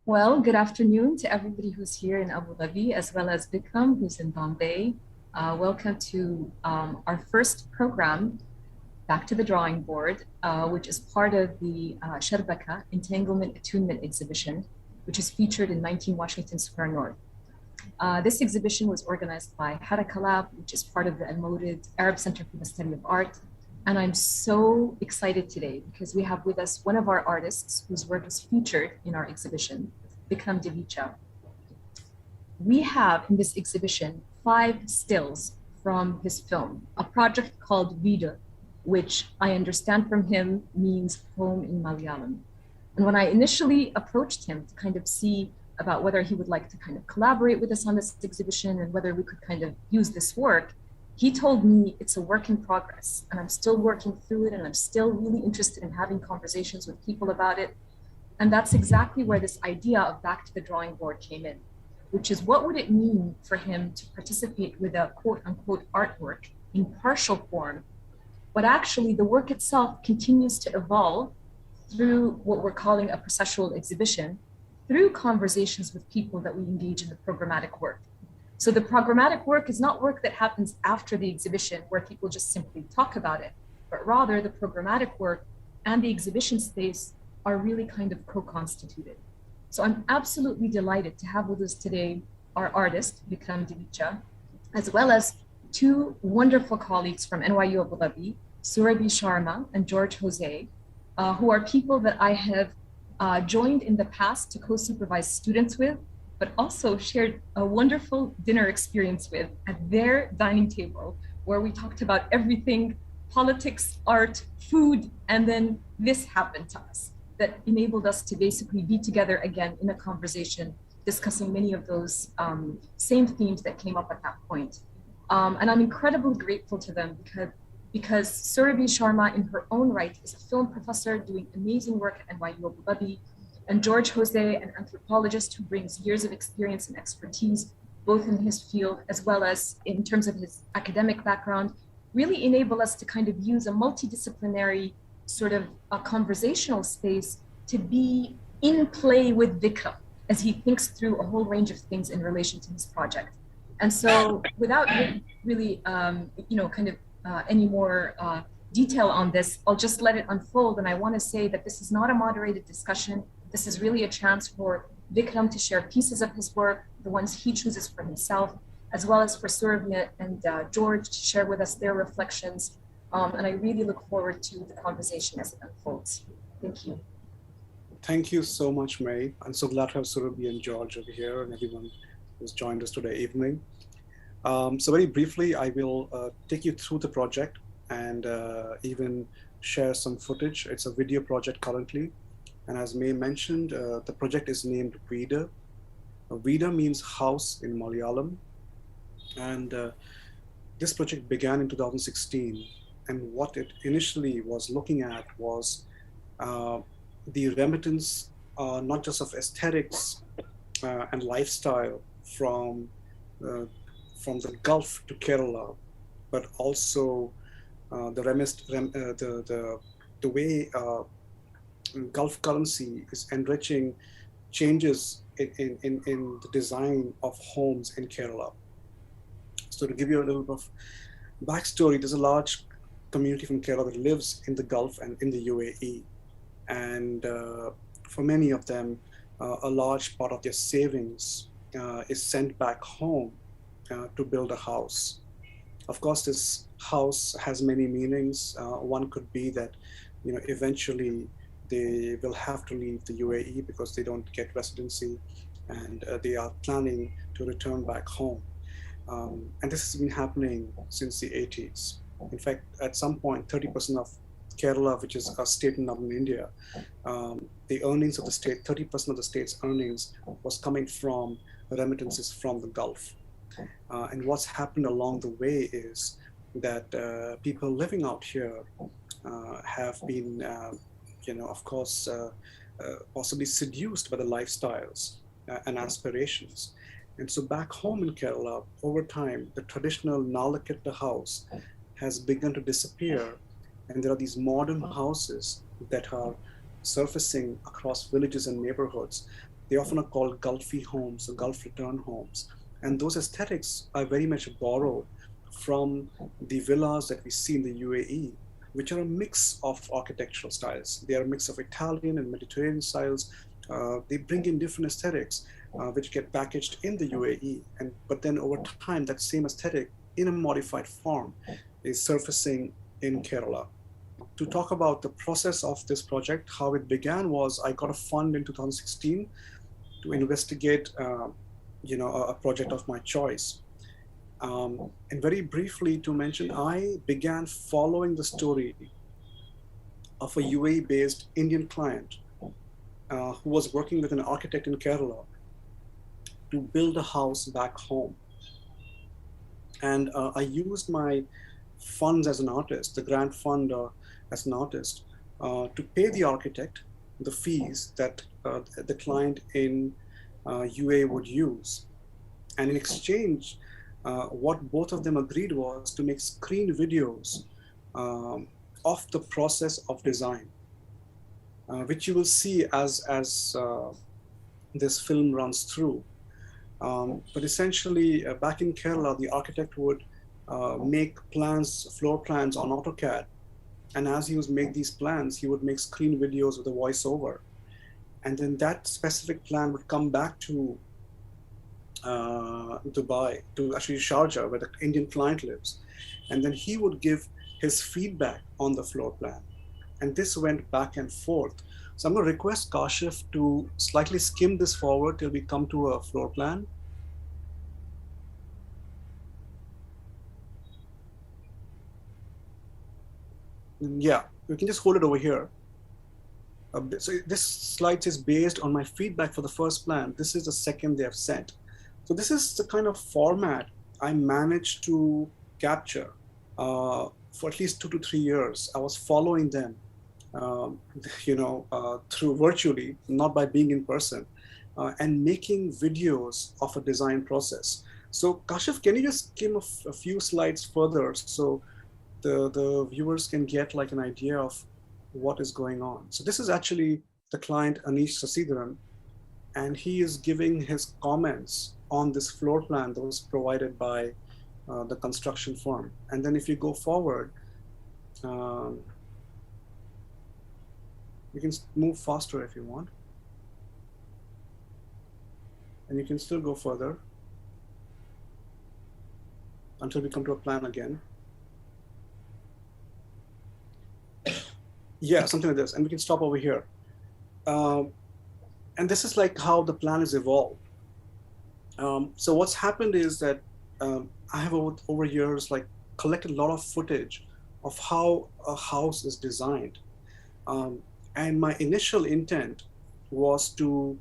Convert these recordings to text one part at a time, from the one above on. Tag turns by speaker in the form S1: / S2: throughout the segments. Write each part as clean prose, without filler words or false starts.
S1: Well, good afternoon to everybody who's here in Abu Dhabi, as well as Vikram, who's in Bombay. Welcome to our first program, Back to the Drawing Board, which is part of the Sharbaka Entanglement Attunement exhibition, which is featured in 19 Washington Square North. This exhibition was organized by Haraka Lab, which is part of the Emoted Arab Center for the Study of Art. And I'm so excited today because we have with us one of our artists whose work is featured in our exhibition, Vikram Divecha. We have in this exhibition 5 stills from his film, a project called Veedu, which I understand from him means home in Malayalam. And when I initially approached him to kind of see about whether he would like to kind of collaborate with us on this exhibition and whether we could kind of use this work, he told me it's a work in progress and I'm still working through it and I'm still really interested in having conversations with people about it. And that's exactly where this idea of back to the drawing board came in, which is what would it mean for him to participate with a quote unquote artwork in partial form, but actually the work itself continues to evolve through what we're calling a processual exhibition, through conversations with people that we engage in the programmatic work. So the programmatic work is not work that happens after the exhibition where people just simply talk about it, but rather the programmatic work and the exhibition space are really kind of co-constituted. So I'm absolutely delighted to have with us today our artist, Vikram Divecha, as well as 2 wonderful colleagues from NYU Abu Dhabi, Surabhi Sharma and George Jose, who are people that I have joined in the past to co-supervise students with, but also shared a wonderful dinner experience with at their dining table, where we talked about everything, politics, art, food, and then this happened to us that enabled us to basically be together again in a conversation, discussing many of those same themes that came up at that point. And I'm incredibly grateful to them because Surabhi Sharma in her own right is a film professor doing amazing work at NYU Abu Dhabi, and George Jose, an anthropologist who brings years of experience and expertise, both in his field as well as in terms of his academic background, really enable us to kind of use a multidisciplinary sort of a conversational space to be in play with Vikram as he thinks through a whole range of things in relation to his project. And so without really, any more detail on this, I'll just let it unfold. And I want to say that this is not a moderated discussion. This is really a chance for Vikram to share pieces of his work, the ones he chooses for himself, as well as for Surabhi and George to share with us their reflections. And I really look forward to the conversation as it unfolds. Thank you.
S2: Thank you so much, May. I'm so glad to have Surabhi and George over here and everyone who's joined us today evening. So very briefly, I will take you through the project and even share some footage. It's a video project currently. And as May mentioned, the project is named Veedu. Veedu means house in Malayalam. And this project began in 2016. And what it initially was looking at was the remittance, not just of aesthetics and lifestyle from the Gulf to Kerala, but also the way Gulf currency is enriching changes in the design of homes in Kerala. So to give you a little bit of backstory, there's a large community from Kerala that lives in the Gulf and in the UAE. And for many of them, a large part of their savings is sent back home to build a house. Of course, this house has many meanings. One could be that, eventually they will have to leave the UAE because they don't get residency, and they are planning to return back home. And this has been happening since the 80s. In fact, at some point, 30% of Kerala, which is a state in northern India, the earnings of the state, 30% of the state's earnings was coming from remittances from the Gulf. And what's happened along the way is that people living out here have been, of course, possibly seduced by the lifestyles and aspirations. And so back home in Kerala, over time, the traditional Nalakitta house has begun to disappear. And there are these modern houses that are surfacing across villages and neighborhoods They often are called Gulfy homes or Gulf return homes. And those aesthetics are very much borrowed from the villas that we see in the UAE, which are a mix of architectural styles. They are a mix of Italian and Mediterranean styles. They bring in different aesthetics, which get packaged in the UAE. But then over time, that same aesthetic in a modified form is surfacing in Kerala. To talk about the process of this project, how it began was I got a fund in 2016 to investigate, a project of my choice. And very briefly to mention, I began following the story of a UAE-based Indian client who was working with an architect in Kerala to build a house back home. And I used my funds as an artist, the grant fund as an artist, to pay the architect the fees that the client in UAE would use. And in exchange, what both of them agreed was to make screen videos of the process of design, which you will see as this film runs through. But essentially, back in Kerala, the architect would make plans, floor plans on AutoCAD. And as he would make these plans, he would make screen videos with a voiceover. And then that specific plan would come back to Dubai, to actually Sharjah, where the Indian client lives. And then he would give his feedback on the floor plan. And this went back and forth. So I'm going to request Kashif to slightly skim this forward till we come to a floor plan. Yeah, we can just hold it over here. So this slide is based on my feedback for the first plan. This is the second they have sent. So this is the kind of format I managed to capture for at least 2 to 3 years. I was following them, through virtually, not by being in person, and making videos of a design process. So Kashif, can you just skim a few slides further so the viewers can get like an idea of what is going on? So this is actually the client Anish Sasidharan, and he is giving his comments on this floor plan that was provided by the construction firm. And then if you go forward, you can move faster if you want. And you can still go further until we come to a plan again. Yeah, something like this. And we can stop over here. And this is like how the plan is evolved. So what's happened is that I have over years like collected a lot of footage of how a house is designed. And my initial intent was to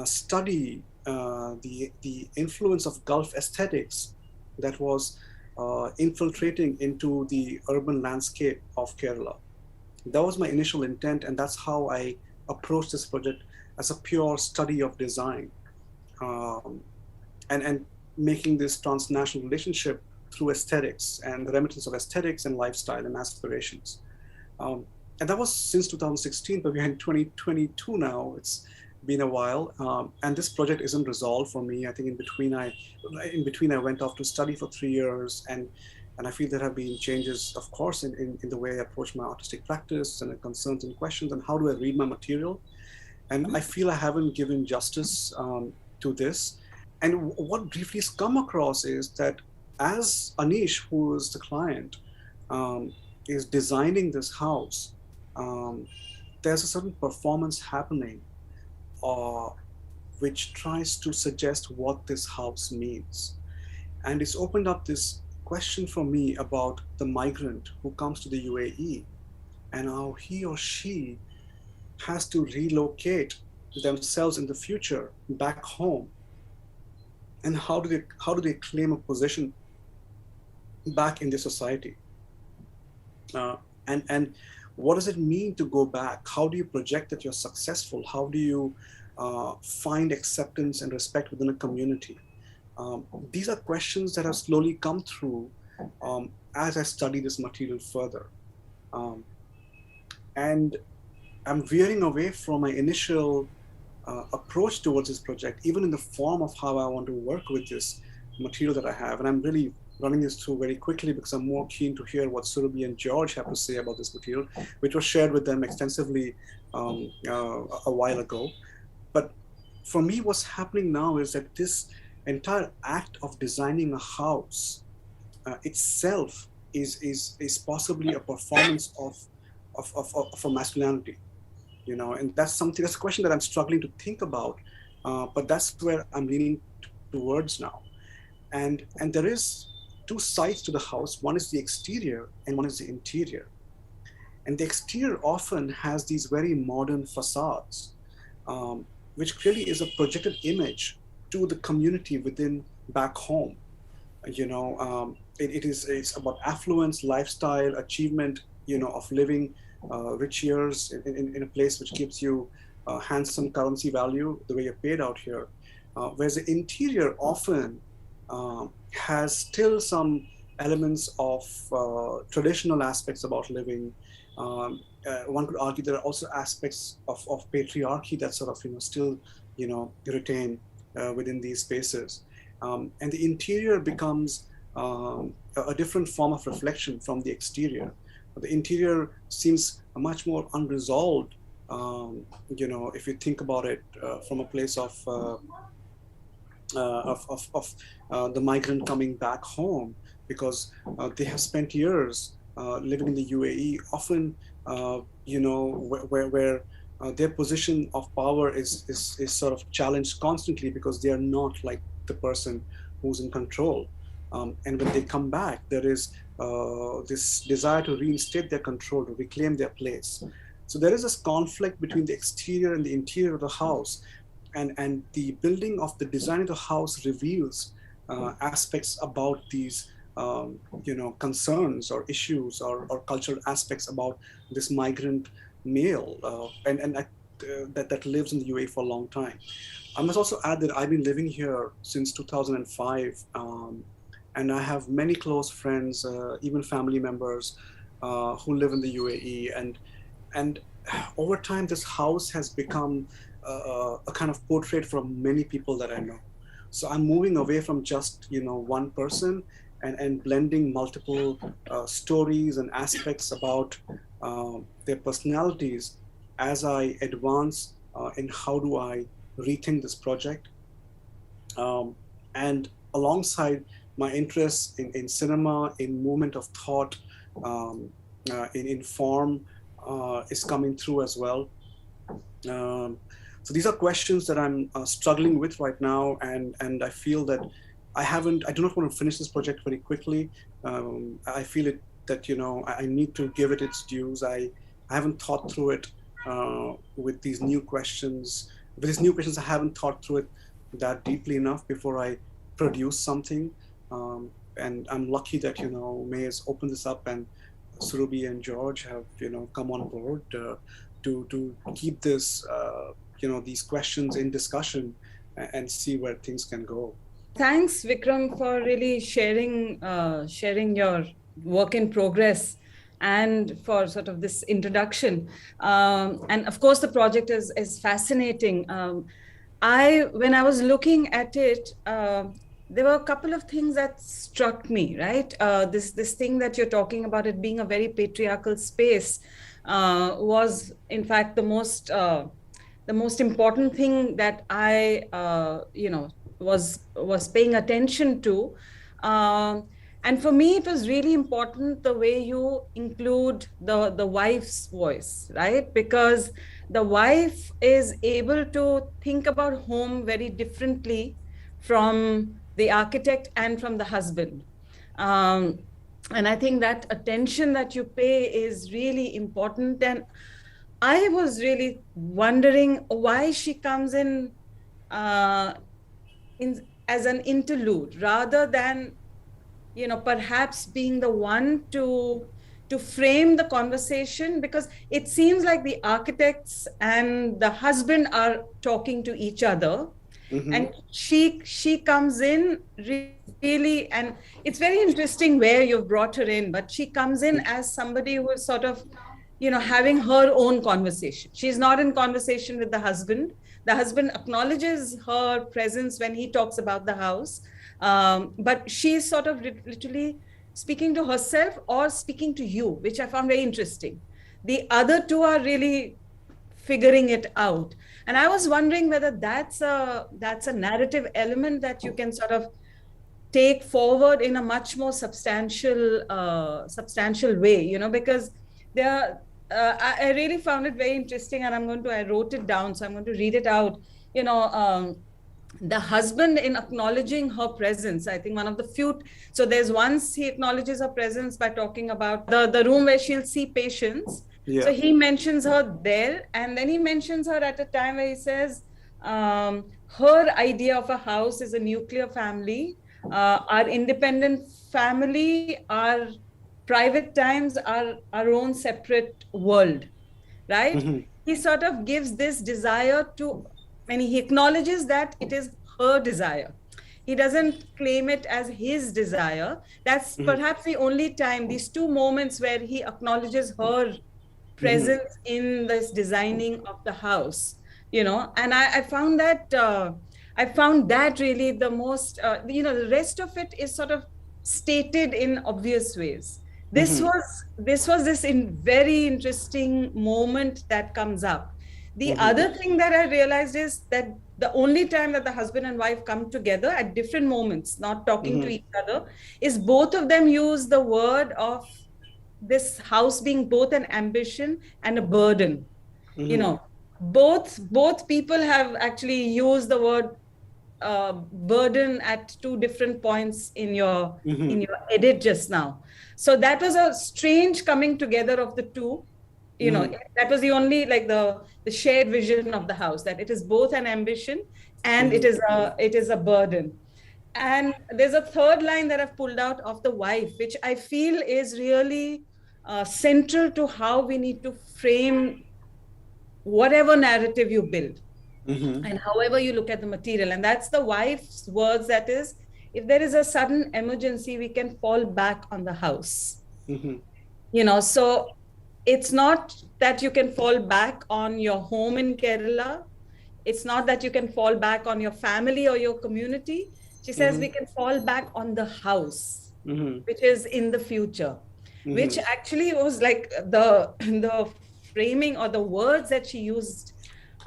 S2: study the influence of Gulf aesthetics that was infiltrating into the urban landscape of Kerala. That was my initial intent, and that's how I approached this project as a pure study of design, and making this transnational relationship through aesthetics and the remittance of aesthetics and lifestyle and aspirations. And that was since 2016, but we're in 2022 now. It's been a while, and this project isn't resolved for me. I think in between I went off to study for 3 years, and I feel there have been changes, of course, in the way I approach my artistic practice and the concerns and questions, and how do I read my material. And I feel I haven't given justice to this. And what briefly has come across is that as Anish, who is the client, is designing this house, there's a certain performance happening which tries to suggest what this house means. And it's opened up this question for me about the migrant who comes to the UAE and how he or she has to relocate themselves in the future back home. And how do they claim a position back in the society? And what does it mean to go back? How do you project that you're successful? How do you find acceptance and respect within a community? These are questions that have slowly come through as I study this material further. And I'm veering away from my initial approach towards this project, even in the form of how I want to work with this material that I have. And I'm really running this through very quickly because I'm more keen to hear what Surabhi and George have to say about this material, which was shared with them extensively a while ago. But for me, what's happening now is that this entire act of designing a house itself is possibly a performance of a masculinity, you know, and that's a question that I'm struggling to think about, but that's where I'm leaning towards now. And there is two sides to the house. One is the exterior and one is the interior. And the exterior often has these very modern facades, which clearly is a projected image to the community within back home. You know, it's about affluence, lifestyle, achievement, you know, of living rich years in a place which gives you handsome currency value, the way you're paid out here. Whereas the interior often has still some elements of traditional aspects about living. One could argue there are also aspects of patriarchy that sort of, you know, still, you know, retain within these spaces. And the interior becomes a different form of reflection from the exterior. The interior seems much more unresolved, you know, if you think about it from a place of the migrant coming back home, because they have spent years living in the UAE, often, you know, where their position of power is sort of challenged constantly because they are not like the person who's in control. And when they come back, there is this desire to reinstate their control, to reclaim their place. So there is this conflict between the exterior and the interior of the house. And the building of the design of the house reveals aspects about these you know, concerns or issues or cultural aspects about this migrant male that lives in the UAE for a long time. I must also add that I've been living here since 2005, and I have many close friends, even family members, who live in the UAE. And over time, this house has become a kind of portrait from many people that I know. So I'm moving away from just, you know, one person and blending multiple stories and aspects about their personalities as I advance in how do I rethink this project. And alongside my interests in cinema, in movement of thought, in form, is coming through as well. So these are questions that I'm struggling with right now, and I feel that I do not want to finish this project very quickly. I feel that, you know, I need to give it its dues. I haven't thought through it with these new questions. With these new questions, I haven't thought through it that deeply enough before I produce something. And I'm lucky that, you know, May has opened this up, and Surabhi and George have, you know, come on board to keep this, you know, these questions in discussion and see where things can go.
S3: Thanks, Vikram, for really sharing your work in progress and for sort of this introduction. And of course, the project is fascinating. When I was looking at it, there were a couple of things that struck me, right? This thing that you're talking about, it being a very patriarchal space, was in fact the most important thing that I, you know, was paying attention to. And for me, it was really important the way you include the wife's voice, right? Because the wife is able to think about home very differently from the architect and from the husband. And I think that attention that you pay is really important. And I was really wondering why she comes in as an interlude rather than, you know, perhaps being the one to frame the conversation, because it seems like the architects and the husband are talking to each other. Mm-hmm. And she comes in really, and it's very interesting where you've brought her in, but she comes in as somebody who is sort of having her own conversation. She's not in conversation with the husband. The husband acknowledges her presence when he talks about the house. But she's sort of literally speaking to herself or speaking to you, which I found very interesting. The other two are really figuring it out. And I was wondering whether that's a narrative element that you can sort of take forward in a much more substantial way, because I really found it very interesting, and I wrote it down, so I'm going to read it out. The husband, in acknowledging her presence, I think one of the few, so there's once he acknowledges her presence by talking about the room where she'll see patients. Yeah. So he mentions her there, and then he mentions her at a time where he says, her idea of a house is a nuclear family, our independent family, our private times, are our own separate world, right? Mm-hmm. He sort of gives this desire to, and he acknowledges that it is her desire. He doesn't claim it as his desire. That's perhaps the only time, these two moments where he acknowledges her presence in this designing of the house, and I found that really the most, the rest of it is sort of stated in obvious ways. This was this very interesting moment that comes up. The other thing that I realized is that the only time that the husband and wife come together at different moments, not talking to each other, is both of them use the word of this house being both an ambition and a burden. Both people have actually used the word burden at two different points in your edit just now. So that was a strange coming together of the two. That was the only, like, the shared vision of the house, that it is both an ambition and it is a burden. And there's a third line that I've pulled out of the wife, which I feel is really central to how we need to frame whatever narrative you build and however you look at the material. And that's the wife's words, that is, if there is a sudden emergency, we can fall back on the house. So it's not that you can fall back on your home in Kerala. It's not that you can fall back on your family or your community. She says we can fall back on the house, which is in the future, which actually was like the framing or the words that she used.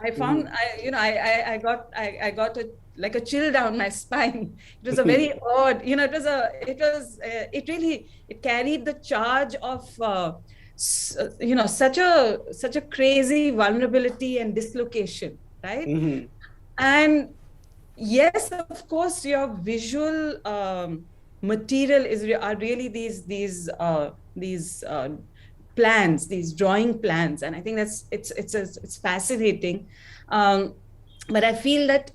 S3: I found, I got a chill down my spine. It was a very odd, it carried the charge of, such a crazy vulnerability and dislocation, right? And yes, of course, your visual material are really these plans, these drawing plans, and I think it's fascinating. But I feel that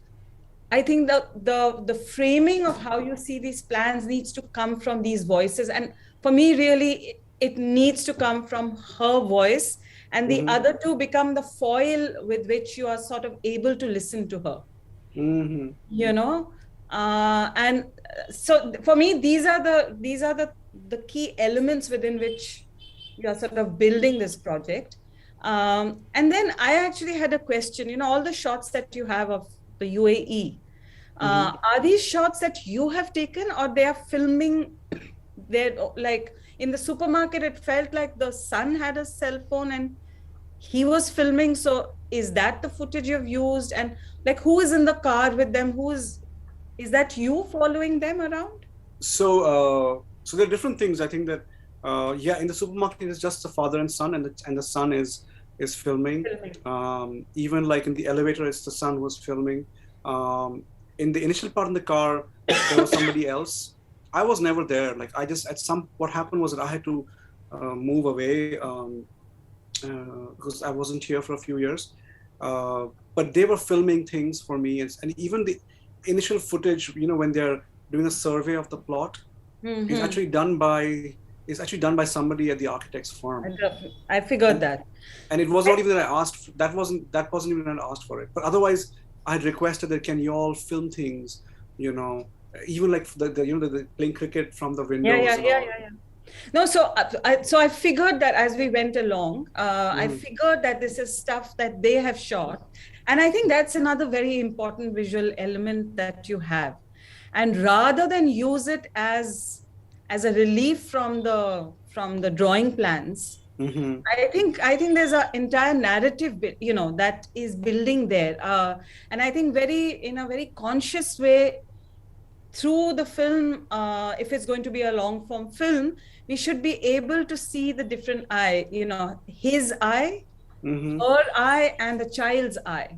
S3: the framing of how you see these plans needs to come from these voices, and for me, really, it needs to come from her voice, and the other two become the foil with which you are sort of able to listen to her. And so for me, these are the key elements within which you are sort of building this project. And then I actually had a question. All the shots that you have of the UAE, are these shots that you have taken, or they are filming? They're like in the supermarket, it felt like the son had a cell phone and he was filming. So is that the footage you've used? And like, who is in the car with them? Is that you following them around?
S2: So there are different things. I think that, in the supermarket, it's just the father and son, and the son is filming. Even like in the elevator, it's the son who's filming. In the initial part in the car, there was somebody else. I was never there. Like, what happened was that I had to move away because I wasn't here for a few years. But they were filming things for me, and even the initial footage, when they're doing a survey of the plot, is actually done by somebody at the architect's firm.
S3: I figured that.
S2: And it was not even that I asked. That wasn't even that I asked for it. But otherwise, I had requested that, can you all film things? Even like the playing cricket from the windows.
S3: No, so I figured that as we went along, I figured that this is stuff that they have shot, and I think that's another very important visual element that you have. And rather than use it as a relief from the drawing plans, I think there's an entire narrative, that is building there, and I think in a very conscious way through the film, if it's going to be a long form film, we should be able to see the different eye, his eye, her eye, and the child's eye.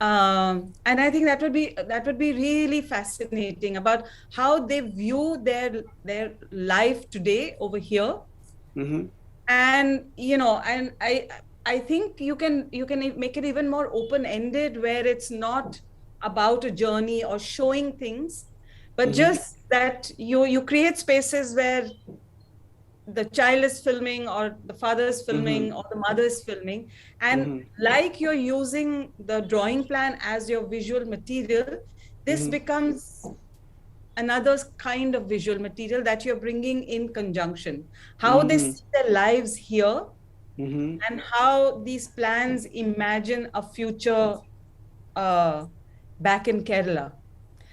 S3: And I think that would be really fascinating about how they view their life today over here. And and I think you can make it even more open-ended, where it's not about a journey or showing things, but just that you create spaces where the child is filming, or the father is filming, or the mother is filming, and like you're using the drawing plan as your visual material, this becomes another kind of visual material that you're bringing in conjunction. How they see their lives here, and how these plans imagine a future back in Kerala.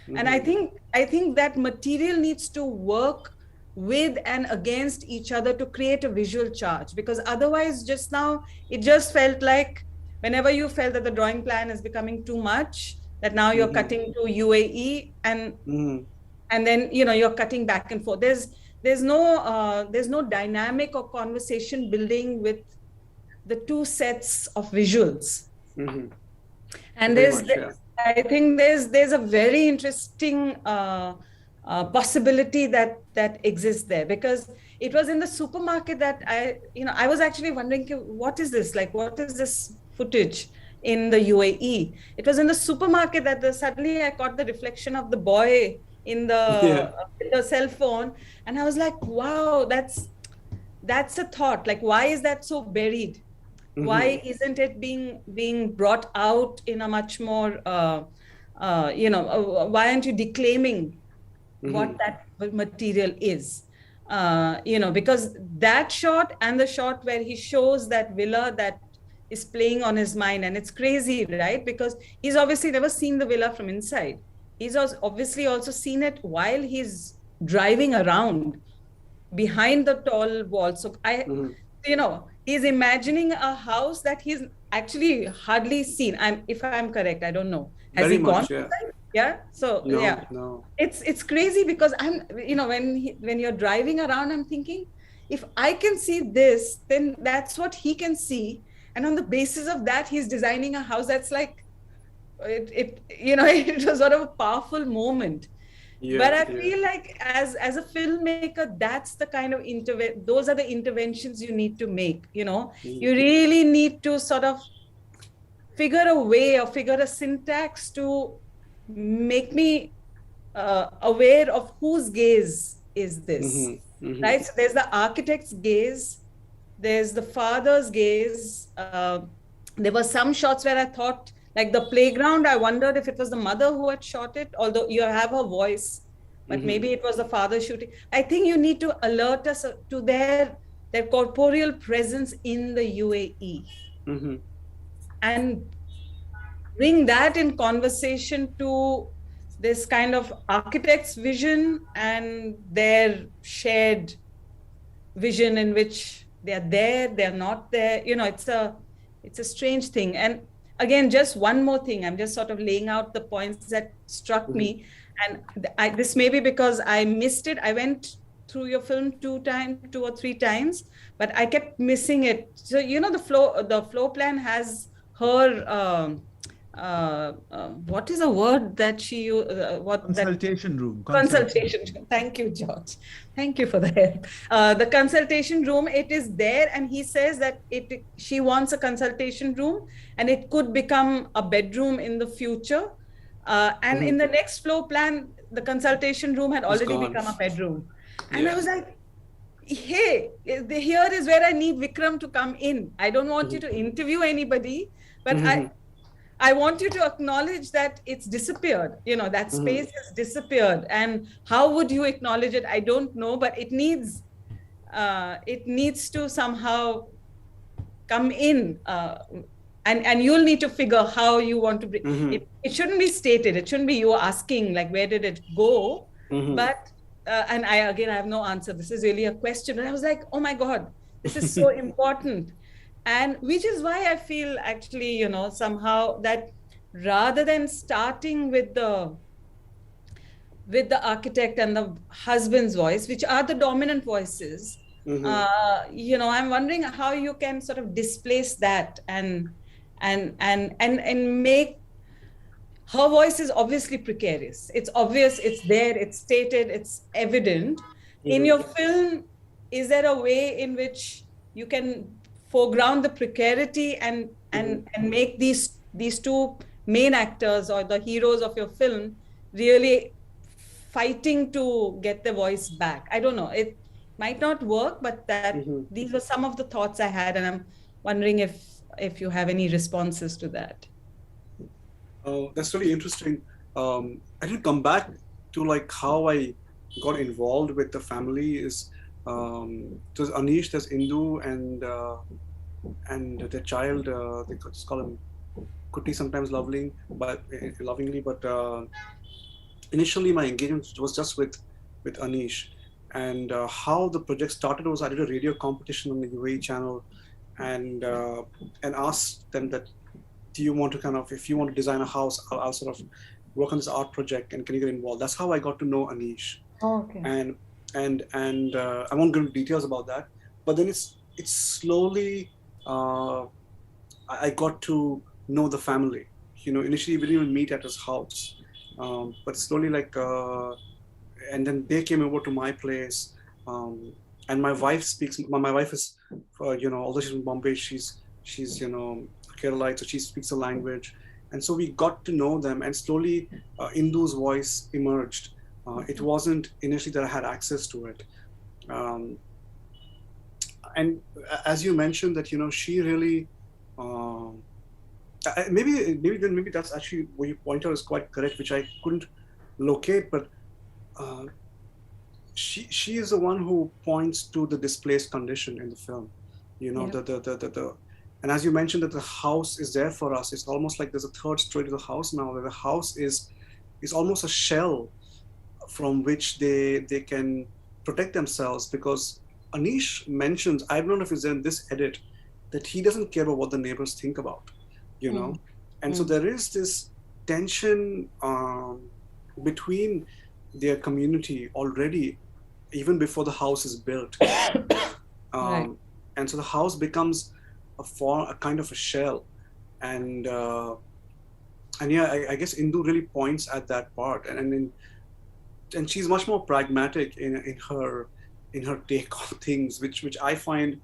S3: And I think that material needs to work with and against each other to create a visual charge, because otherwise just now it just felt like whenever you felt that the drawing plan is becoming too much, that now you're cutting to UAE, and then you're cutting back and forth. There's no dynamic or conversation building with the two sets of visuals. And I think there's a very interesting possibility that exists there, because it was in the supermarket that I was actually wondering, what is this? Like, what is this footage in the UAE? It was in the supermarket that suddenly I caught the reflection of the boy in the cell phone, and I was like, wow, that's a thought. Like, why is that so buried? Why isn't it being brought out in a much more why aren't you declaiming what that material is? Because that shot and the shot where he shows that villa that is playing on his mind, and it's crazy, right? Because he's obviously never seen the villa from inside. He's obviously also seen it while he's driving around behind the tall wall. So he's imagining a house that he's actually hardly seen. If I'm correct, I don't know. Has he gone? Yeah. So no. It's crazy, because when you're driving around, I'm thinking, if I can see this, then that's what he can see, and on the basis of that, he's designing a house that's like it was sort of a powerful moment. But I feel like as a filmmaker, that's the kind of those are the interventions you need to make. You really need to sort of figure a way or figure a syntax to make me aware of whose gaze is this, right? So there's the architect's gaze, there's the father's gaze. There were some shots where I thought, like the playground, I wondered if it was the mother who had shot it, although you have her voice, but maybe it was the father shooting. I think you need to alert us to their corporeal presence in the UAE. And bring that in conversation to this kind of architect's vision and their shared vision, in which they're there, they're not there. It's a strange thing. And again, just one more thing, I'm just sort of laying out the points that struck me. And this may be because I missed it. I went through your film 2 or 3 times, but I kept missing it. So, the floor plan has her, what is a word that she used?
S4: Consultation room.
S3: Consultation room. Thank you, George. Thank you for the help. The consultation room, it is there, and he says that she wants a consultation room, and it could become a bedroom in the future. And in the next floor plan, the consultation room had already become a bedroom. And I was like, hey, here is where I need Vikram to come in. I don't want you to interview anybody, but I want you to acknowledge that it's disappeared. That space has disappeared. And how would you acknowledge it? I don't know, but it needs it needs to somehow come in, and you'll need to figure how you want to bring it shouldn't be stated. It shouldn't be you asking like, where did it go? But and I have no answer. This is really a question. And I was like, oh my God, this is so important. And which is why I feel actually, somehow that rather than starting with the architect and the husband's voice, which are the dominant voices, I'm wondering how you can sort of displace that and make her voice is obviously precarious. It's obvious, it's there, it's stated, it's evident. In your film, is there a way in which you can foreground the precarity and make these two main actors or the heroes of your film really fighting to get their voice back? I don't know. It might not work, but these were some of the thoughts I had, and I'm wondering if you have any responses to that.
S2: Oh, that's really interesting. I did come back to like how I got involved with the family. Is there's Anish, there's Indu, and the child. They just call him Kutti sometimes, lovingly. But initially my engagement was just with Anish, and how the project started was I did a radio competition on the UAE channel, and asked them that, do you want to kind of, if you want to design a house, I'll sort of work on this art project, and can you get involved? That's how I got to know Anish.
S3: Oh, okay.
S2: And I won't go into details about that, but then it's slowly I got to know the family. Initially we didn't even meet at his house, but slowly and then they came over to my place, and my wife speaks. My wife is, although she's from Bombay, she's Keralite, so she speaks the language, and so we got to know them, and slowly Indu's voice emerged. It wasn't initially that I had access to it, and as you mentioned that she really maybe that's actually what you point out is quite correct, which I couldn't locate, but she is the one who points to the displaced condition in the film. And as you mentioned that the house is there for us, it's almost like there's a third story to the house now, where the house is almost a shell from which they can protect themselves, because Anish mentions, I don't know if it's in this edit, that he doesn't care about what the neighbors think about, and so there is this tension between their community already, even before the house is built.
S3: Right.
S2: And so the house becomes a kind of a shell, and I guess Indu really points at that part, and she's much more pragmatic in her take on things, which I find,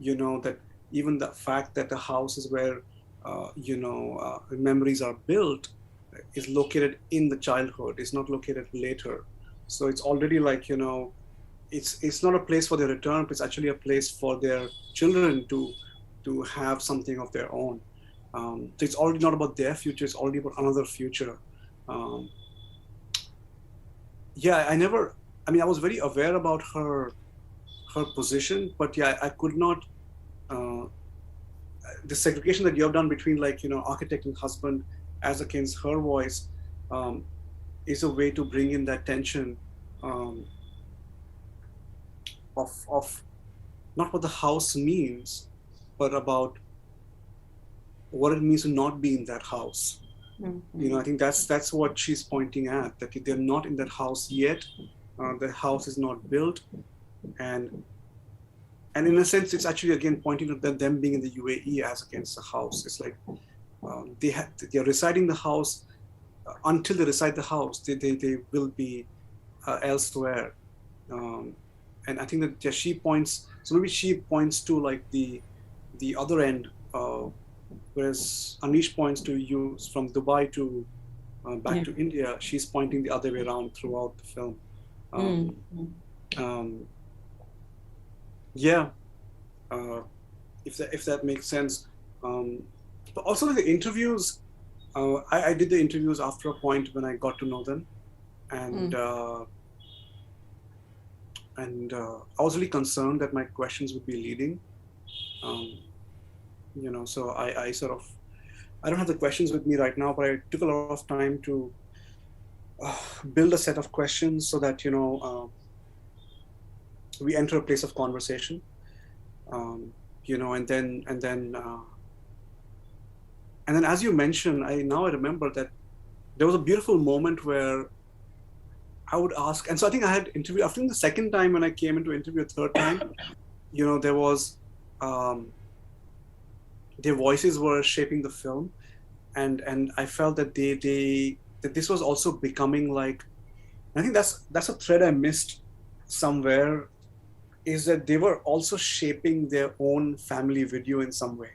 S2: that even the fact that the house is where memories are built is located in the childhood, it's not located later, so it's already like it's not a place for their return, it's actually a place for their children to have something of their own. So it's already not about their future, it's already about another future. I was very aware about her position, but I could not, the segregation that you have done between architect and husband as against her voice is a way to bring in that tension of not what the house means, but about what it means to not be in that house. I think that's what she's pointing at, that they're not in that house yet. The house is not built, and in a sense, it's actually again pointing to them being in the UAE as against the house. It's like they're residing the house until they reside the house. They will be elsewhere, and I think that she points. So maybe she points to like the other end. Whereas Anish points to you from Dubai to back to India, she's pointing the other way around throughout the film. If that makes sense. But also the interviews, I did the interviews after a point when I got to know them, and I was really concerned that my questions would be leading. So I sort of, I don't have the questions with me right now, but I took a lot of time to build a set of questions so that, we enter a place of conversation, and then as you mentioned, I remember that there was a beautiful moment where I would ask, and so I think I had interview, I think the second time when I came into interview, a third time, there was, their voices were shaping the film, and I felt that that this was also becoming like, I think that's a thread I missed somewhere, is that they were also shaping their own family video in some way.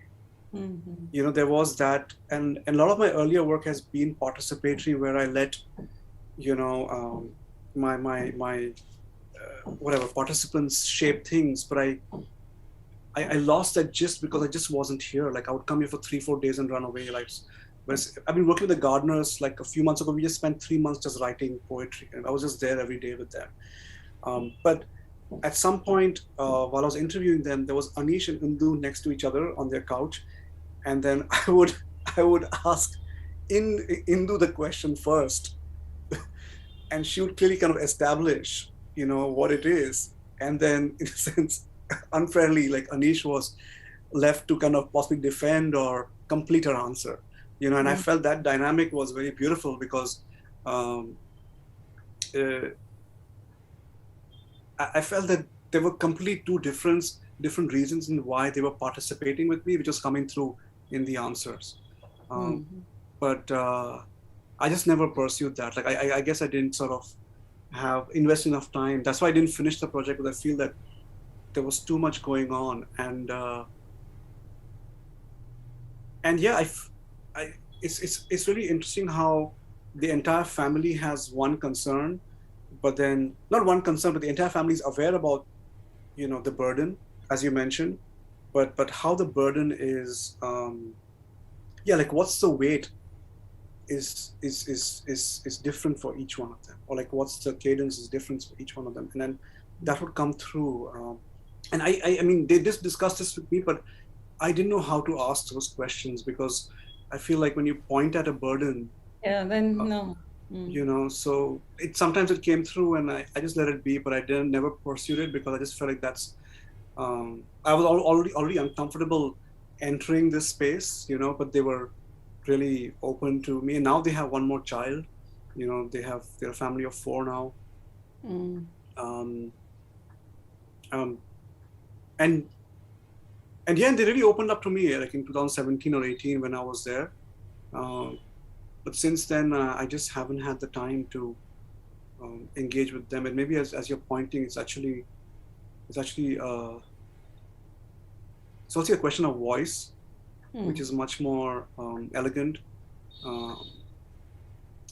S3: Mm-hmm.
S2: There was that, and a lot of my earlier work has been participatory, where I let, my whatever participants shape things, but I lost that just because I just wasn't here. Like I would come here for 3-4 days and run away. Like, I've been working with the gardeners. Like a few months ago, we just spent 3 months just writing poetry, and I was just there every day with them. But at some point, while I was interviewing them, there was Anish and Indu next to each other on their couch, and then I would ask Indu the question first, and she would clearly kind of establish, what it is, and then in a sense, unfairly, like Anish was left to kind of possibly defend or complete her answer, and I felt that dynamic was very beautiful because I felt that there were completely two different reasons in why they were participating with me, which was coming through in the answers. But I just never pursued that. Like I guess I didn't sort of invest enough time. That's why I didn't finish the project, because I feel that there was too much going on. And yeah, it's really interesting how the entire family has one concern, but then not one concern, but the entire family is aware about, the burden, as you mentioned, but how the burden is, like what's the weight is different for each one of them, or like what's the cadence is different for each one of them, and then that would come through. And I mean, they just discussed this with me, but I didn't know how to ask those questions, because I feel like when you point at a burden,
S3: then no.
S2: So sometimes it came through and I just let it be, but I never pursued it, because I just felt like that's, I was already uncomfortable entering this space, but they were really open to me. And now they have one more child, they're a family of 4 now. And yeah, they really opened up to me, like in 2017 or 18 when I was there. But since then, I just haven't had the time to engage with them. And maybe as you're pointing, it's actually also a question of voice, which is much more elegant,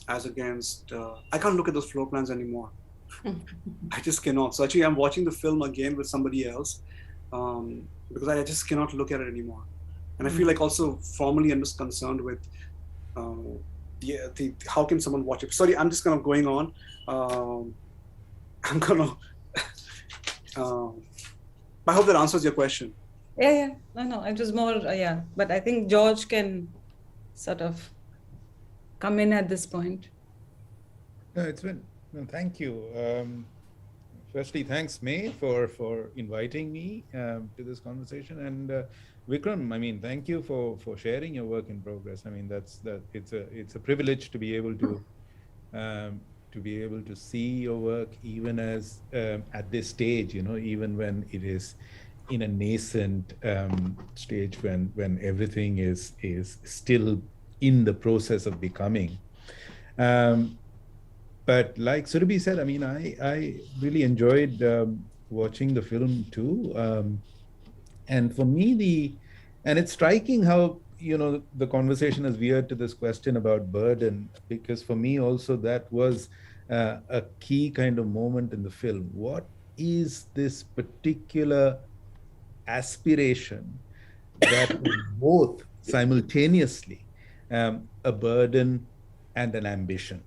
S2: as against, I can't look at those floor plans anymore. I just cannot. So actually, I'm watching the film again with somebody else, because I just cannot look at it anymore. And I feel like also formally I'm just concerned with how can someone watch it? Sorry, I'm just kind of going on. I'm gonna. I hope that answers your question.
S3: Yeah. No. It was more, But I think George can sort of come in at this point.
S4: No, it's been. No, thank you. Firstly, thanks, May, for inviting me to this conversation, and Vikram, I mean, thank you for sharing your work in progress. I mean, it's a privilege to be able to see your work, even as at this stage, even when it is in a nascent stage, when everything is still in the process of becoming. But like Surabhi said, I mean, I really enjoyed watching the film too. And for me, and it's striking how, the conversation has veered to this question about burden, because for me also that was a key kind of moment in the film. What is this particular aspiration that both simultaneously a burden and an ambition?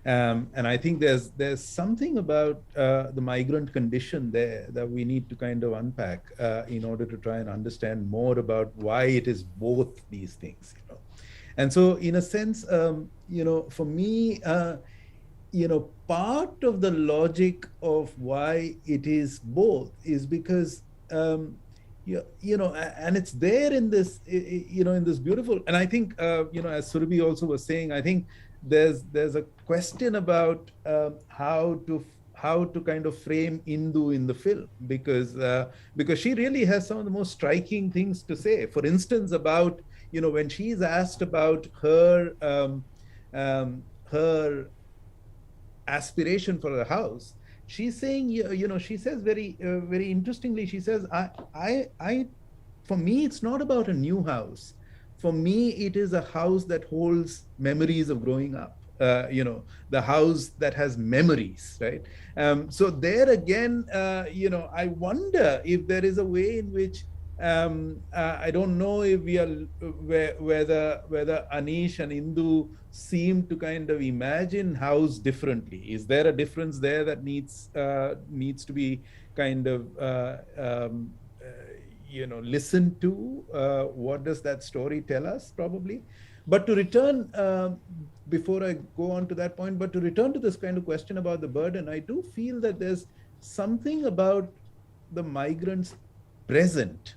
S4: And I think there's something about the migrant condition there that we need to kind of unpack in order to try and understand more about why it is both these things, you know. And so, in a sense, you know, for me, you know, part of the logic of why it is both is because you know, and it's there in this, you know, in this beautiful, and I think, you know, as Surabhi also was saying, I think there's a question about how to kind of frame Indu in the film, because she really has some of the most striking things to say. For instance, about, you know, when she's asked about her her aspiration for a house, she's saying, you know, she says very very interestingly, she says, I for me it's not about a new house. For me it is a house that holds memories of growing up, you know, the house that has memories, right? So there again, you know, I wonder if there is a way in which I don't know if we are whether Anish and Indu seem to kind of imagine house differently. Is there a difference there that needs to be kind of you know, listened to? What does that story tell us, probably? But to return, before I go on to that point, but to return to this kind of question about the burden, I do feel that there's something about the migrants' present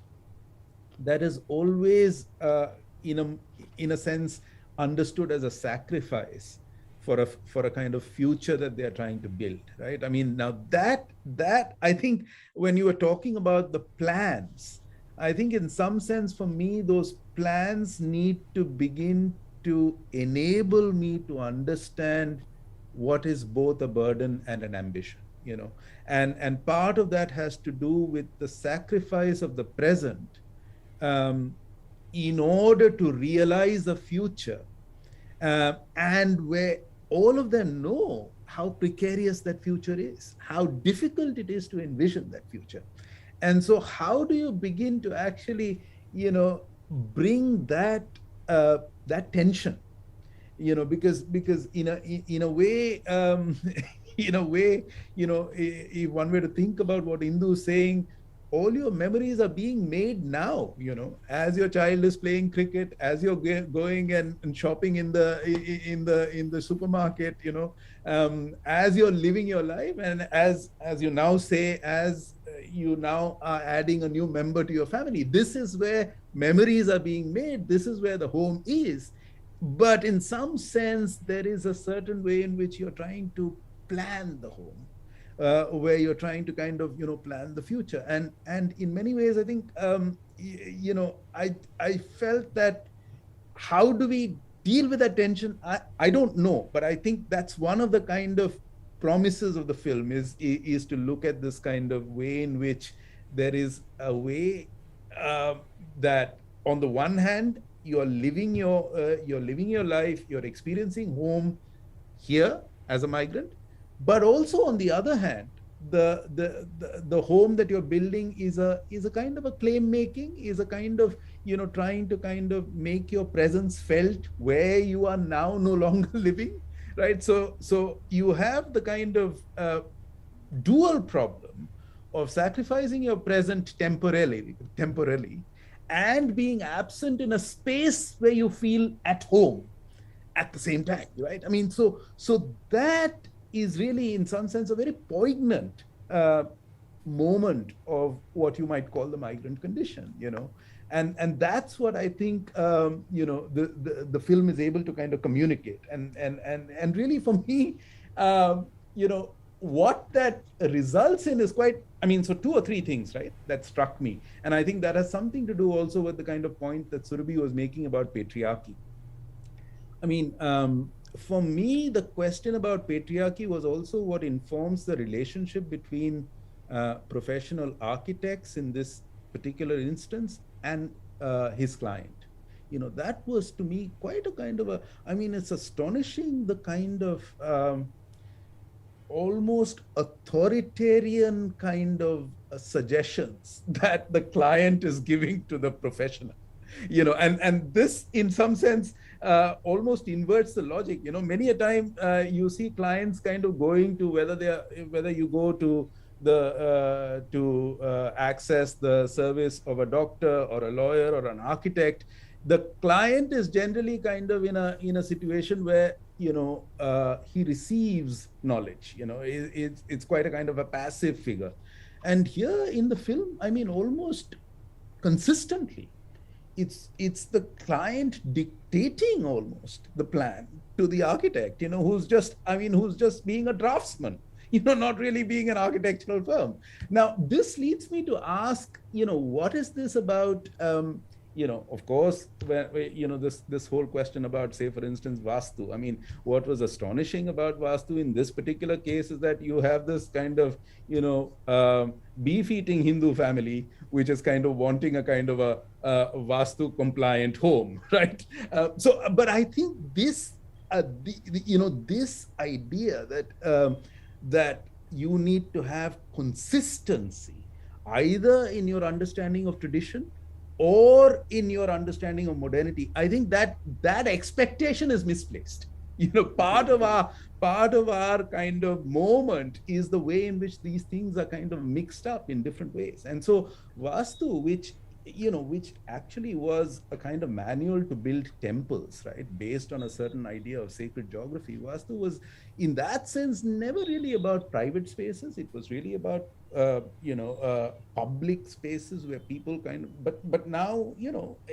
S4: that is always, in a sense, understood as a sacrifice for a kind of future that they are trying to build, right? I mean, now that I think when you were talking about the plans, I think in some sense for me, those plans need to begin to enable me to understand what is both a burden and an ambition, you know, and part of that has to do with the sacrifice of the present in order to realize a future, and where all of them know how precarious that future is, how difficult it is to envision that future. And so how do you begin to actually, you know, bring that that tension, you know, because in a way in a way, you know, if one way to think about what Indu is saying, all your memories are being made now, you know, as your child is playing cricket, as you're going and shopping in the supermarket, you know, as you're living your life, and as you now say, as you now are adding a new member to your family. This is where memories are being made. This is where the home is. But in some sense, there is a certain way in which you're trying to plan the home, where you're trying to kind of, you know, plan the future. And in many ways, I think, you know, I felt that how do we deal with that tension? I don't know, but I think that's one of the kind of promises of the film is to look at this kind of way in which there is a way that on the one hand, you're living your life, you're experiencing home here as a migrant, but also on the other hand, the home that you're building is a kind of a claim making, is a kind of, you know, trying to kind of make your presence felt where you are now no longer living, right? So you have the kind of dual problem of sacrificing your present temporarily and being absent in a space where you feel at home at the same time, right? I mean, so that is really, in some sense, a very poignant moment of what you might call the migrant condition, you know, and that's what I think, you know, the film is able to kind of communicate, and really for me, you know, what that results in is quite, I mean, so 2 or 3 things, right, that struck me, and I think that has something to do also with the kind of point that Surabhi was making about patriarchy. I mean, for me, the question about patriarchy was also what informs the relationship between professional architects in this particular instance and his client. You know, that was to me quite a kind of a, I mean, it's astonishing the kind of almost authoritarian kind of suggestions that the client is giving to the professional. You know, and this in some sense, almost inverts the logic. Many a time you see clients kind of going to whether you go to access the service of a doctor or a lawyer or an architect. The client is generally kind of in a situation where he receives knowledge. It's quite a kind of a passive figure. And here in the film, I mean, almost consistently, it's the client dictating almost the plan to the architect, who's just being a draftsman, not really being an architectural firm. Now, this leads me to ask, what is this about? Of course, this whole question about, say, for instance, Vastu. I mean, what was astonishing about Vastu in this particular case is that you have this kind of, beef-eating Hindu family, which is kind of wanting a kind of a Vastu-compliant home, right? But I think this, this idea that you need to have consistency, either in your understanding of tradition or in your understanding of modernity, I think that expectation is misplaced. Part of our kind of moment is the way in which these things are kind of mixed up in different ways. And so Vastu, which actually was a kind of manual to build temples, right, based on a certain idea of sacred geography. Vastu was, in that sense, never really about private spaces. It was really about public spaces where people kind of, but now,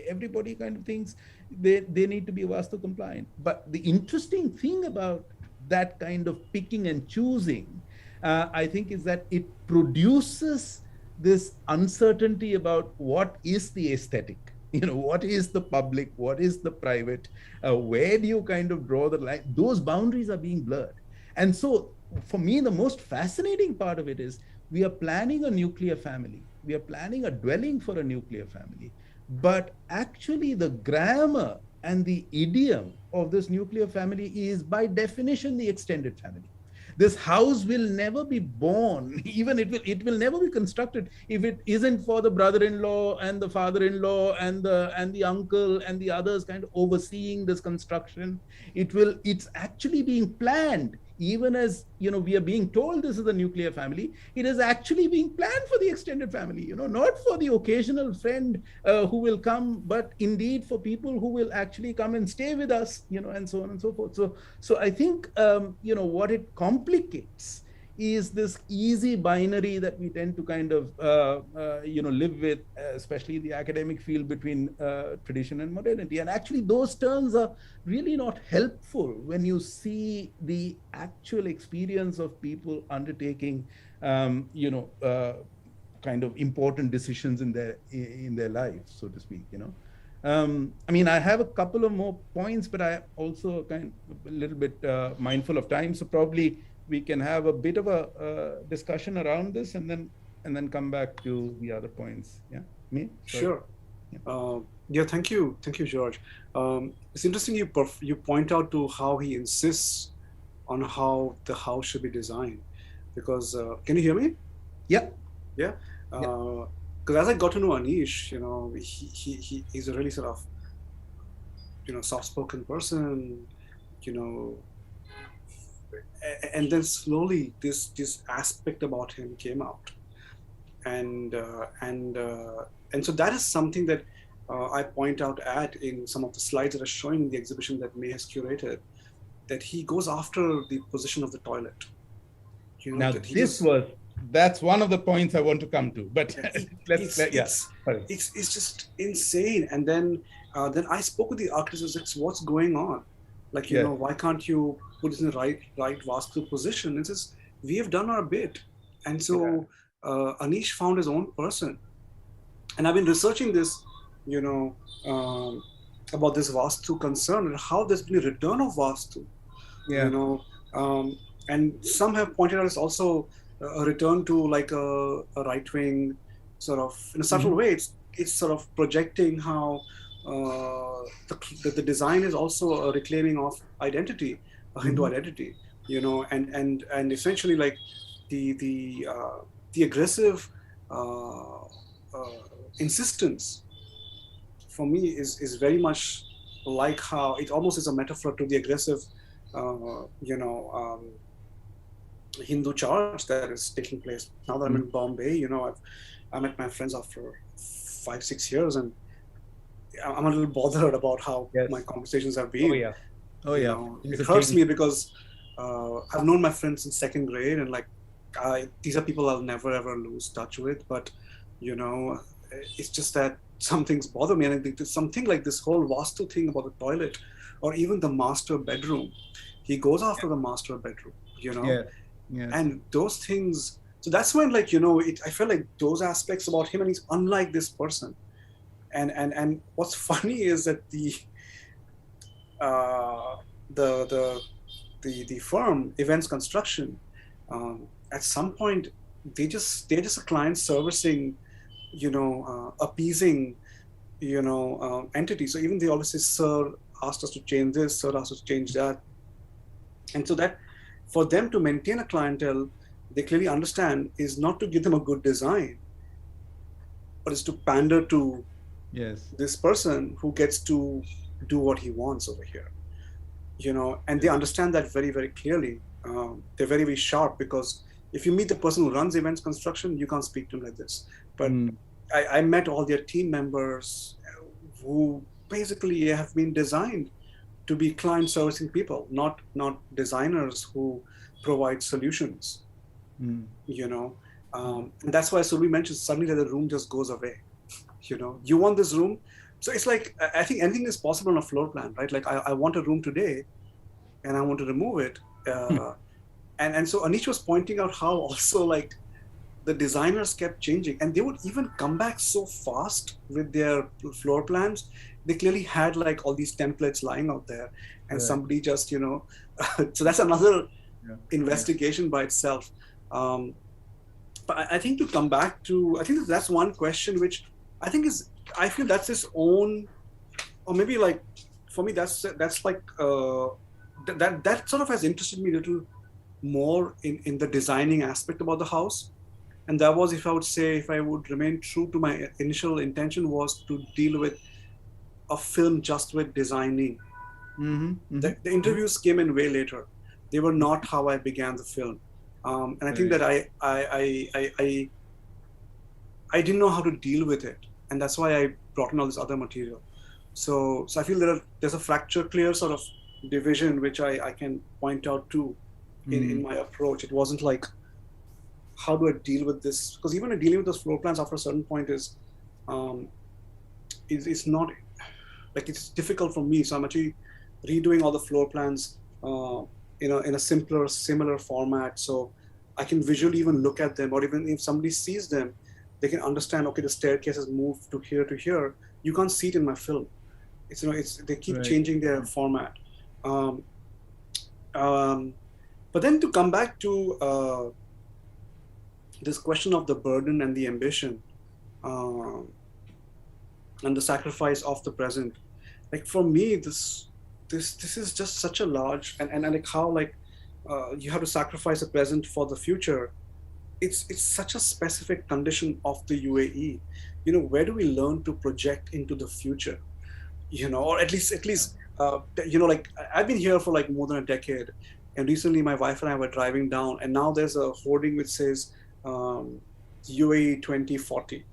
S4: everybody kind of thinks they need to be Vastu compliant. But the interesting thing about that kind of picking and choosing, I think, is that it produces this uncertainty about what is the aesthetic, what is the public, what is the private, where do you kind of draw the line? Those boundaries are being blurred. And so for me, the most fascinating part of it is we are planning a nuclear family. We are planning a dwelling for a nuclear family. But actually the grammar and the idiom of this nuclear family is by definition the extended family. This house will never be born, even it will never be constructed if it isn't for the brother-in-law and the father-in-law and the uncle and the others kind of overseeing this construction. It's actually being planned. Even as, we are being told this is the nuclear family, it is actually being planned for the extended family, not for the occasional friend who will come, but indeed for people who will actually come and stay with us, and so on and so forth. So I think, what it complicates is this easy binary that we tend to kind of, live with, especially in the academic field, between tradition and modernity. And actually those terms are really not helpful when you see the actual experience of people undertaking, kind of important decisions in their lives, so to speak, I mean, I have a couple of more points, but I also kind of a little bit mindful of time. So probably we can have a bit of a discussion around this and then come back to the other points. Yeah, me? Sorry.
S2: Sure. Yeah, thank you, George. It's interesting you point out to how he insists on how the house should be designed, because can you hear me?
S4: Yeah.
S2: Yeah. Because as I got to know Anish, he's a really sort of, soft-spoken person, and then slowly this aspect about him came out, and so that is something that I point out in some of the slides that are showing the exhibition that May has curated, that he goes after the position of the toilet.
S4: Now that's one of the points I want to come to, but
S2: it's just insane. And then I spoke with the architects. I said, what's going on? Like, why can't you put it in the right Vastu position? And says, we have done our bit. And so Anish found his own person. And I've been researching this, about this Vastu concern and how there's been a return of Vastu. And some have pointed out it's also a return to like a right-wing sort of, in a subtle way, it's sort of projecting how the design is also a reclaiming of identity, Hindu identity, and essentially like the aggressive insistence for me is very much like how it almost is a metaphor to the aggressive, Hindu charge that is taking place. Now that I'm in Bombay, I met my friends after 5-6 years, and I'm a little bothered about how my conversations have been. It hurts me because I've known my friends since second grade, and these are people I'll never ever lose touch with. But it's just that some things bother me, and I think there's something like this whole Vastu thing about the toilet, or even the master bedroom. He goes after the master bedroom, and those things. So that's when, I felt like those aspects about him, and he's unlike this person. And what's funny is that the firm Events Construction, at some point they're just a client servicing, appeasing, entity. So even they always say, "Sir asked us to change this, sir asked us to change that," and so that for them to maintain a clientele, they clearly understand is not to give them a good design, but is to pander to this person who gets to do what he wants over here, and they understand that very, very clearly. They're very, very sharp, because if you meet the person who runs Events Construction, you can't speak to him like this. But I met all their team members who basically have been designed to be client servicing people, not designers who provide solutions. And that's why Surabhi mentioned suddenly that the room just goes away. You want this room, so it's like, I think anything is possible on a floor plan, right? Like I want a room today, and I want to remove it. And so Anish was pointing out how also the designers kept changing, and they would even come back so fast with their floor plans. They clearly had all these templates lying out there, and somebody just so that's another investigation by itself. But I think to come back to, I think that's one question which I feel that's its own, or maybe for me that sort of has interested me a little more in the designing aspect about the house. And that was, if I would remain true to my initial intention, was to deal with a film just with designing. The interviews came in way later. They were not how I began the film. And I think that I didn't know how to deal with it. And that's why I brought in all this other material. So I feel there's a clear sort of division which I can point out to in my approach. It wasn't like, how do I deal with this? Because even dealing with those floor plans after a certain point is not, it's difficult for me. So I'm actually redoing all the floor plans in a simpler, similar format, so I can visually even look at them, or even if somebody sees them, they can understand, okay, the staircase has moved to here. You can't see it in my film. They keep changing their format. But then to come back to this question of the burden and the ambition, and the sacrifice of the present, for me, this is just such a large, and how you have to sacrifice the present for the future. It's such a specific condition of the UAE. Where do we learn to project into the future? Or at least I've been here for more than a decade, and recently my wife and I were driving down, and now there's a hoarding which says UAE 2040.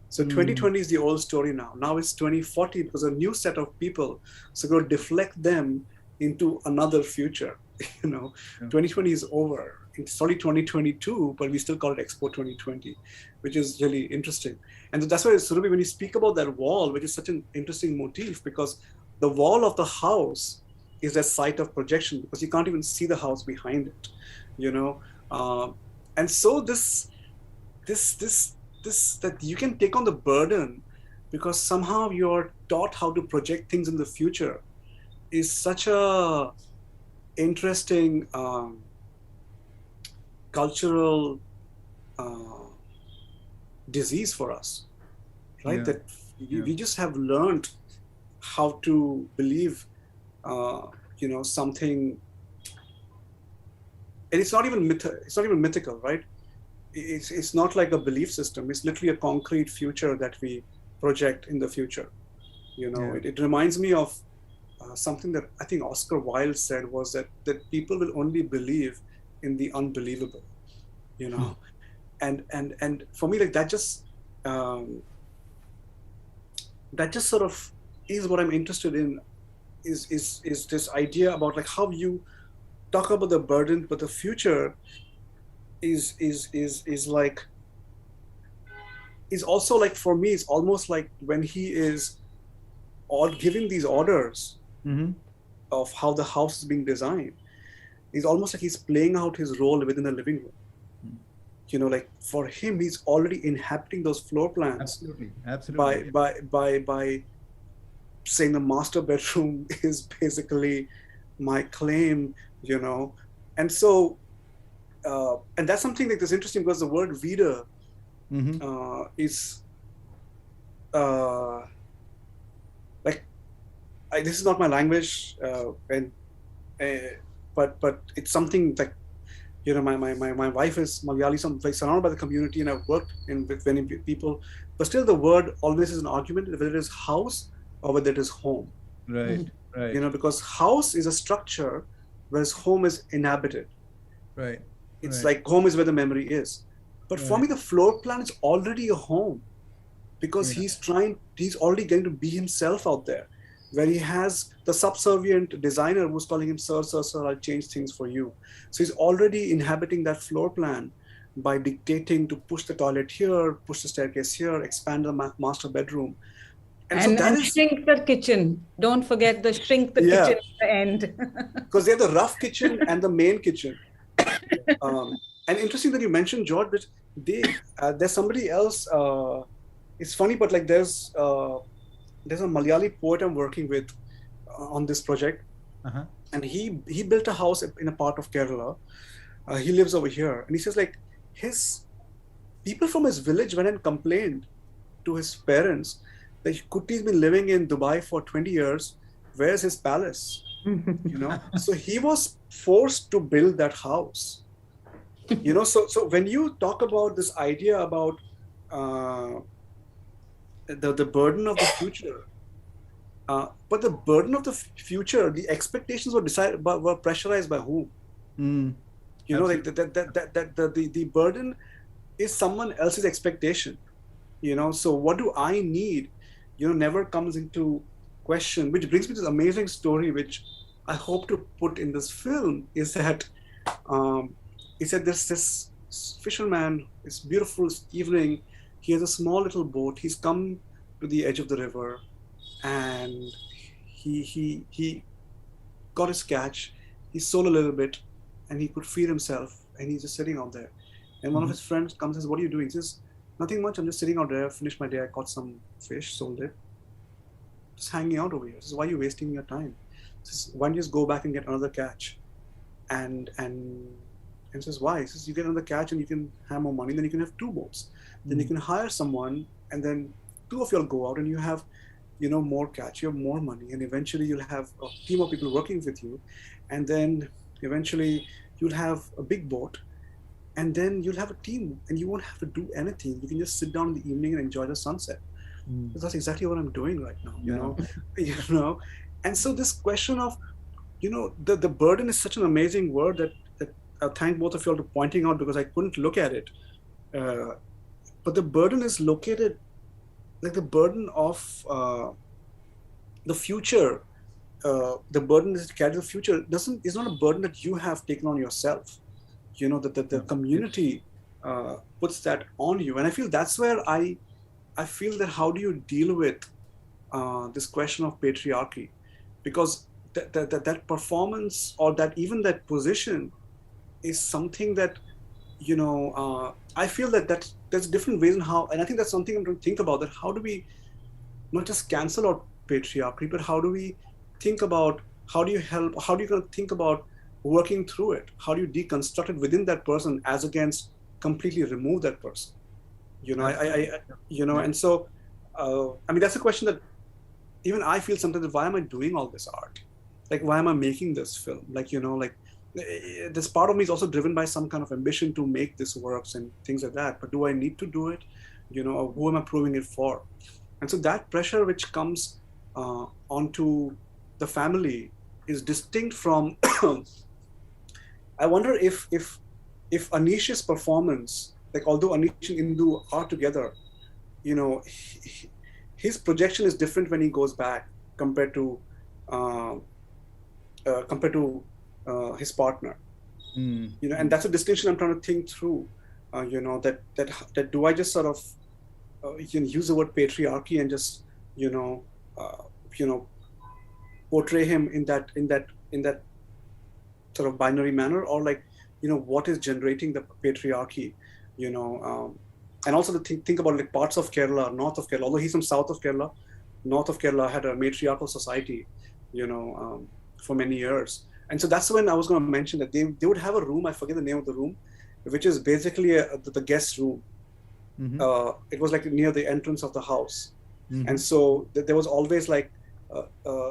S2: So 2020 is the old story now. Now it's 2040 because a new set of people, so going to deflect them into another future. 2020 is over. It's only 2022, but we still call it Expo 2020, which is really interesting. And that's why, Surabhi, when you speak about that wall, which is such an interesting motif, because the wall of the house is a site of projection, because you can't even see the house behind it, and so this that you can take on the burden because somehow you're taught how to project things in the future is such a interesting cultural disease for us, right? That we just have learned how to believe something, and it's not even mythical, right? It's not like a belief system. It's literally a concrete future that we project in the future. It reminds me of something that I think Oscar Wilde said was that people will only believe in the unbelievable, you know. And for me, like that just sort of is what I'm interested in, is this idea about like how you talk about the burden, but the future is like, is also like, for me, it's almost like when he is all giving these orders of how the house is being designed, it's almost like he's playing out his role within the living room. You know, like for him, he's already inhabiting those floor plans.
S4: Absolutely.
S2: By saying the master bedroom is basically my claim, you know. And so, and that's something like that's interesting, because the word Veedu is like, this is not my language, but it's something like, you know, my wife is Malayali, so I'm like surrounded by the community, and I've worked with many people, but still the word always is an argument, whether it is house or whether it is home.
S4: Right.
S2: You know, because house is a structure, whereas home is inhabited.
S4: Right.
S2: It's like home is where the memory is. But for me, the floor plan is already a home, because he's already getting to be himself out there, where he has the subservient designer who's calling him, sir, I'll change things for you. So he's already inhabiting that floor plan by dictating to push the toilet here, push the staircase here, expand the master bedroom. And so that is,
S3: shrink the kitchen. Don't forget the shrink the kitchen at the end.
S2: Because they have the rough kitchen and the main kitchen. And interesting that you mentioned George, but there's somebody else. It's funny, but like there's a Malayali poet I'm working with on this project, and he built a house in a part of Kerala. He lives over here, and he says like his people from his village went and complained to his parents that Kutti's been living in Dubai for 20 years. Where's his palace? You know, so he was forced to build that house. You know, so when you talk about this idea about the burden of the future, but the burden of the future, the expectations were pressurized by whom? You know, like the burden is someone else's expectation. You know, so what do I need? You know, never comes into question. Which brings me to this amazing story, which I hope to put in this film, is that he said there's this fisherman, it's beautiful evening, he has a small little boat, he's come to the edge of the river, and he got his catch, he sold a little bit, and he could feed himself, and he's just sitting out there. And one of his friends comes and says, what are you doing? He says, nothing much, I'm just sitting out there, finished my day, I caught some fish, sold it, just hanging out over here. He says, why are you wasting your time? He says, why don't you just go back and get another catch? And says, why? He says, you get another catch and you can have more money, then you can have two boats. Then you can hire someone, and then two of you will go out and you have, you know, more catch, you have more money, and eventually you'll have a team of people working with you, and then eventually you'll have a big boat, and then you'll have a team, and you won't have to do anything. You can just sit down in the evening and enjoy the sunset. That's exactly what I'm doing right now, you know. You know, and so this question of, you know, the burden is such an amazing word that I thank both of you all for pointing out, because I couldn't look at it. But the burden is located, like the burden of the future, the burden that carries the future is not a burden that you have taken on yourself. You know, that the community puts that on you. And I feel that's where I feel that how do you deal with this question of patriarchy? Because that performance, or that even that position, is something that, you know, I feel that there's different ways in how, and I think that's something I'm going to think about, that how do we not just cancel out patriarchy, but how do we think about, how do you think about working through it? How do you deconstruct it within that person, as against completely remove that person? You know, you know, and so, I mean, that's a question that even I feel sometimes, why am I doing all this art? Like, why am I making this film? Like, you know, like, this part of me is also driven by some kind of ambition to make this works and things like that. But do I need to do it? You know, who am I proving it for? And so that pressure which comes onto the family is distinct from. I wonder if Anish's performance, like although Anish and Indu are together, his projection is different when he goes back compared to his partner. And that's a distinction I'm trying to think through. That do I just sort of use the word patriarchy and just portray him in that sort of binary manner, or like what is generating the patriarchy, and also to think about like parts of Kerala, north of Kerala, although he's from south of Kerala, north of Kerala had a matriarchal society, for many years. And so that's when I was going to mention that they would have a room, I forget the name of the room, which is basically the guest room. It was like near the entrance of the house. And so there was always like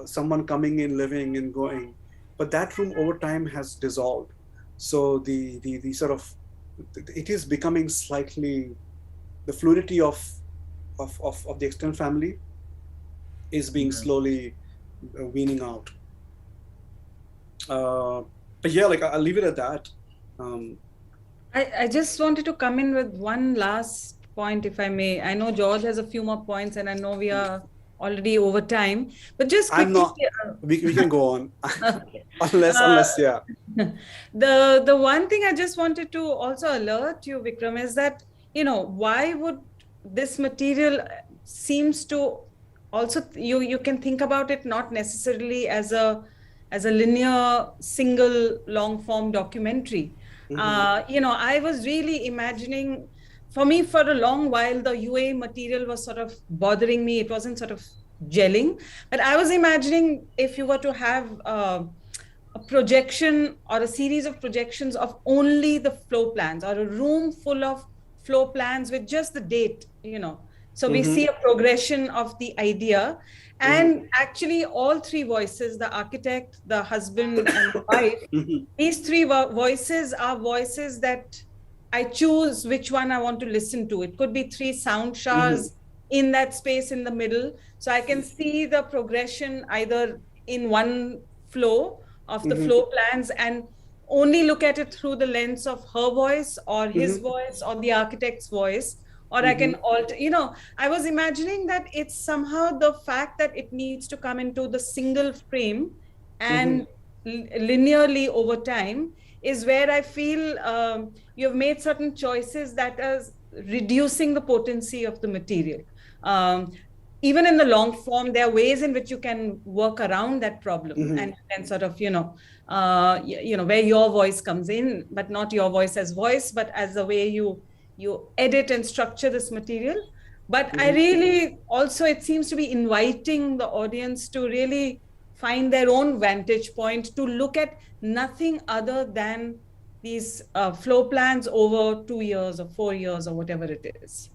S2: someone coming in, living and going. But that room over time has dissolved. So the sort of, it is becoming slightly, the fluidity of the extended family is being slowly weaning out. But yeah, like I'll leave it at that.
S3: I just wanted to come in with one last point, if I may. I know George has a few more points, and I know we are already over time. But just quickly,
S2: I'm not. We can go on, unless yeah.
S3: The one thing I just wanted to also alert you, Vikram, is that why would this material seems to also you can think about it not necessarily as a linear single long form documentary. I was really imagining, for me, for a long while, the UA material was sort of bothering me. It wasn't sort of gelling, but I was imagining if you were to have a projection or a series of projections of only the floor plans, or a room full of floor plans with just the date, So we see a progression of the idea. And actually all three voices, the architect, the husband and the wife, these three voices are voices that I choose which one I want to listen to. It could be three sound showers in that space in the middle. So I can see the progression either in one flow of the floor plans and only look at it through the lens of her voice or his voice or the architect's voice. Or I can alter, I was imagining that it's somehow the fact that it needs to come into the single frame and linearly over time is where I feel you've made certain choices that are reducing the potency of the material. Even in the long form, there are ways in which you can work around that problem and sort of, where your voice comes in, but not your voice as voice, but as the way you edit and structure this material. But I really also, it seems to be inviting the audience to really find their own vantage point, to look at nothing other than these floor plans over 2 years or 4 years or whatever it is.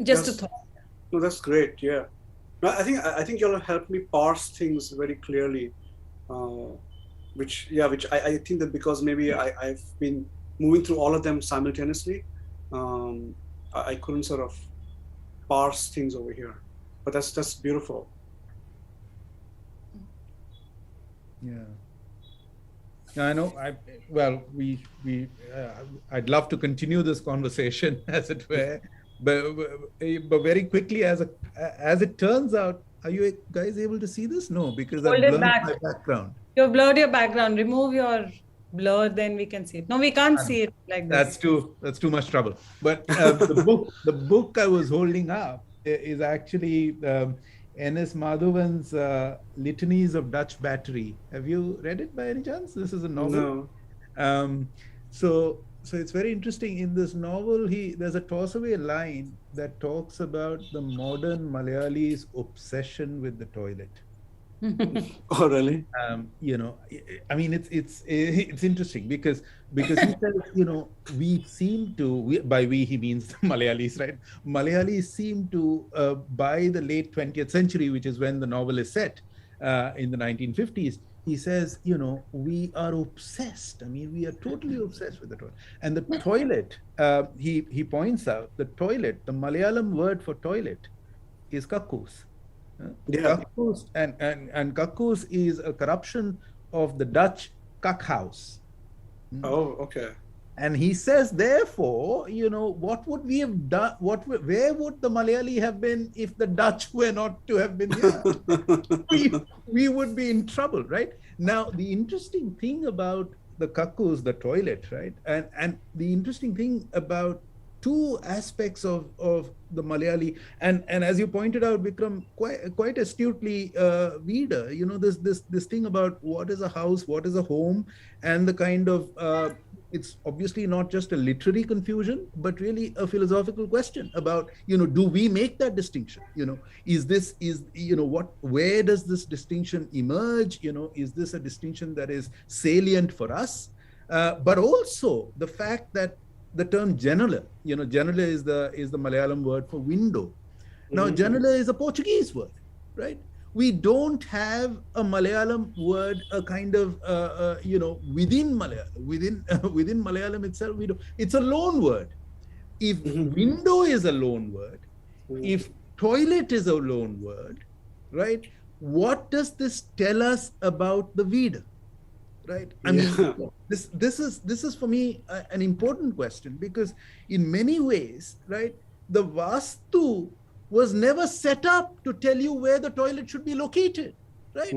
S3: Just a thought.
S2: No, that's great. Yeah. No, I think you'll help me parse things very clearly, which I think that because maybe I've been moving through all of them simultaneously, I couldn't sort of parse things over here, but that's beautiful.
S4: Yeah, I know. I'd love to continue this conversation, as it were, but very quickly, as it turns out, are you guys able to see this? No, because I've blurred my background.
S3: You've blurred your background. Remove your blur, then we can see it. No, we can't see it like this.
S4: That's too much trouble. But the book I was holding up is actually N.S. Madhavan's Litanies of Dutch Battery. Have you read it by any chance? This is a novel.
S2: No.
S4: So it's very interesting. In this novel, there's a toss-away line that talks about the modern Malayalis' obsession with the toilet.
S2: Oh, really?
S4: I mean, it's interesting because he says, we seem to, by we he means the Malayalis, right? Malayalis seem to, by the late 20th century, which is when the novel is set, in the 1950s, he says, we are obsessed. I mean, we are totally obsessed with the toilet. And the toilet, he points out, the toilet, the Malayalam word for toilet is kakus.
S2: Yeah.
S4: Kakkus, and kakkus is a corruption of the Dutch kakhuis.
S2: Oh, okay.
S4: And he says, therefore, what would we have done? Where would the Malayali have been if the Dutch were not to have been here? we would be in trouble, right? Now, the interesting thing about the kakkus, the toilet, right? And the interesting thing about two aspects of the Malayali, and as you pointed out, Vikram, quite astutely, Veedu, this thing about what is a house, what is a home, and the kind of it's obviously not just a literary confusion, but really a philosophical question about, do we make that distinction? Where does this distinction emerge? Is this a distinction that is salient for us? But also the fact that the term janela, janela is the Malayalam word for window. Now, janela is a Portuguese word, right? We don't have a Malayalam word, a kind of, within Malayalam, within Malayalam itself, it's a loan word. If window is a loan word, if toilet is a loan word, right? What does this tell us about the Veedu, right? I mean, this is for me an important question, because in many ways, right, the Vastu was never set up to tell you where the toilet should be located, right?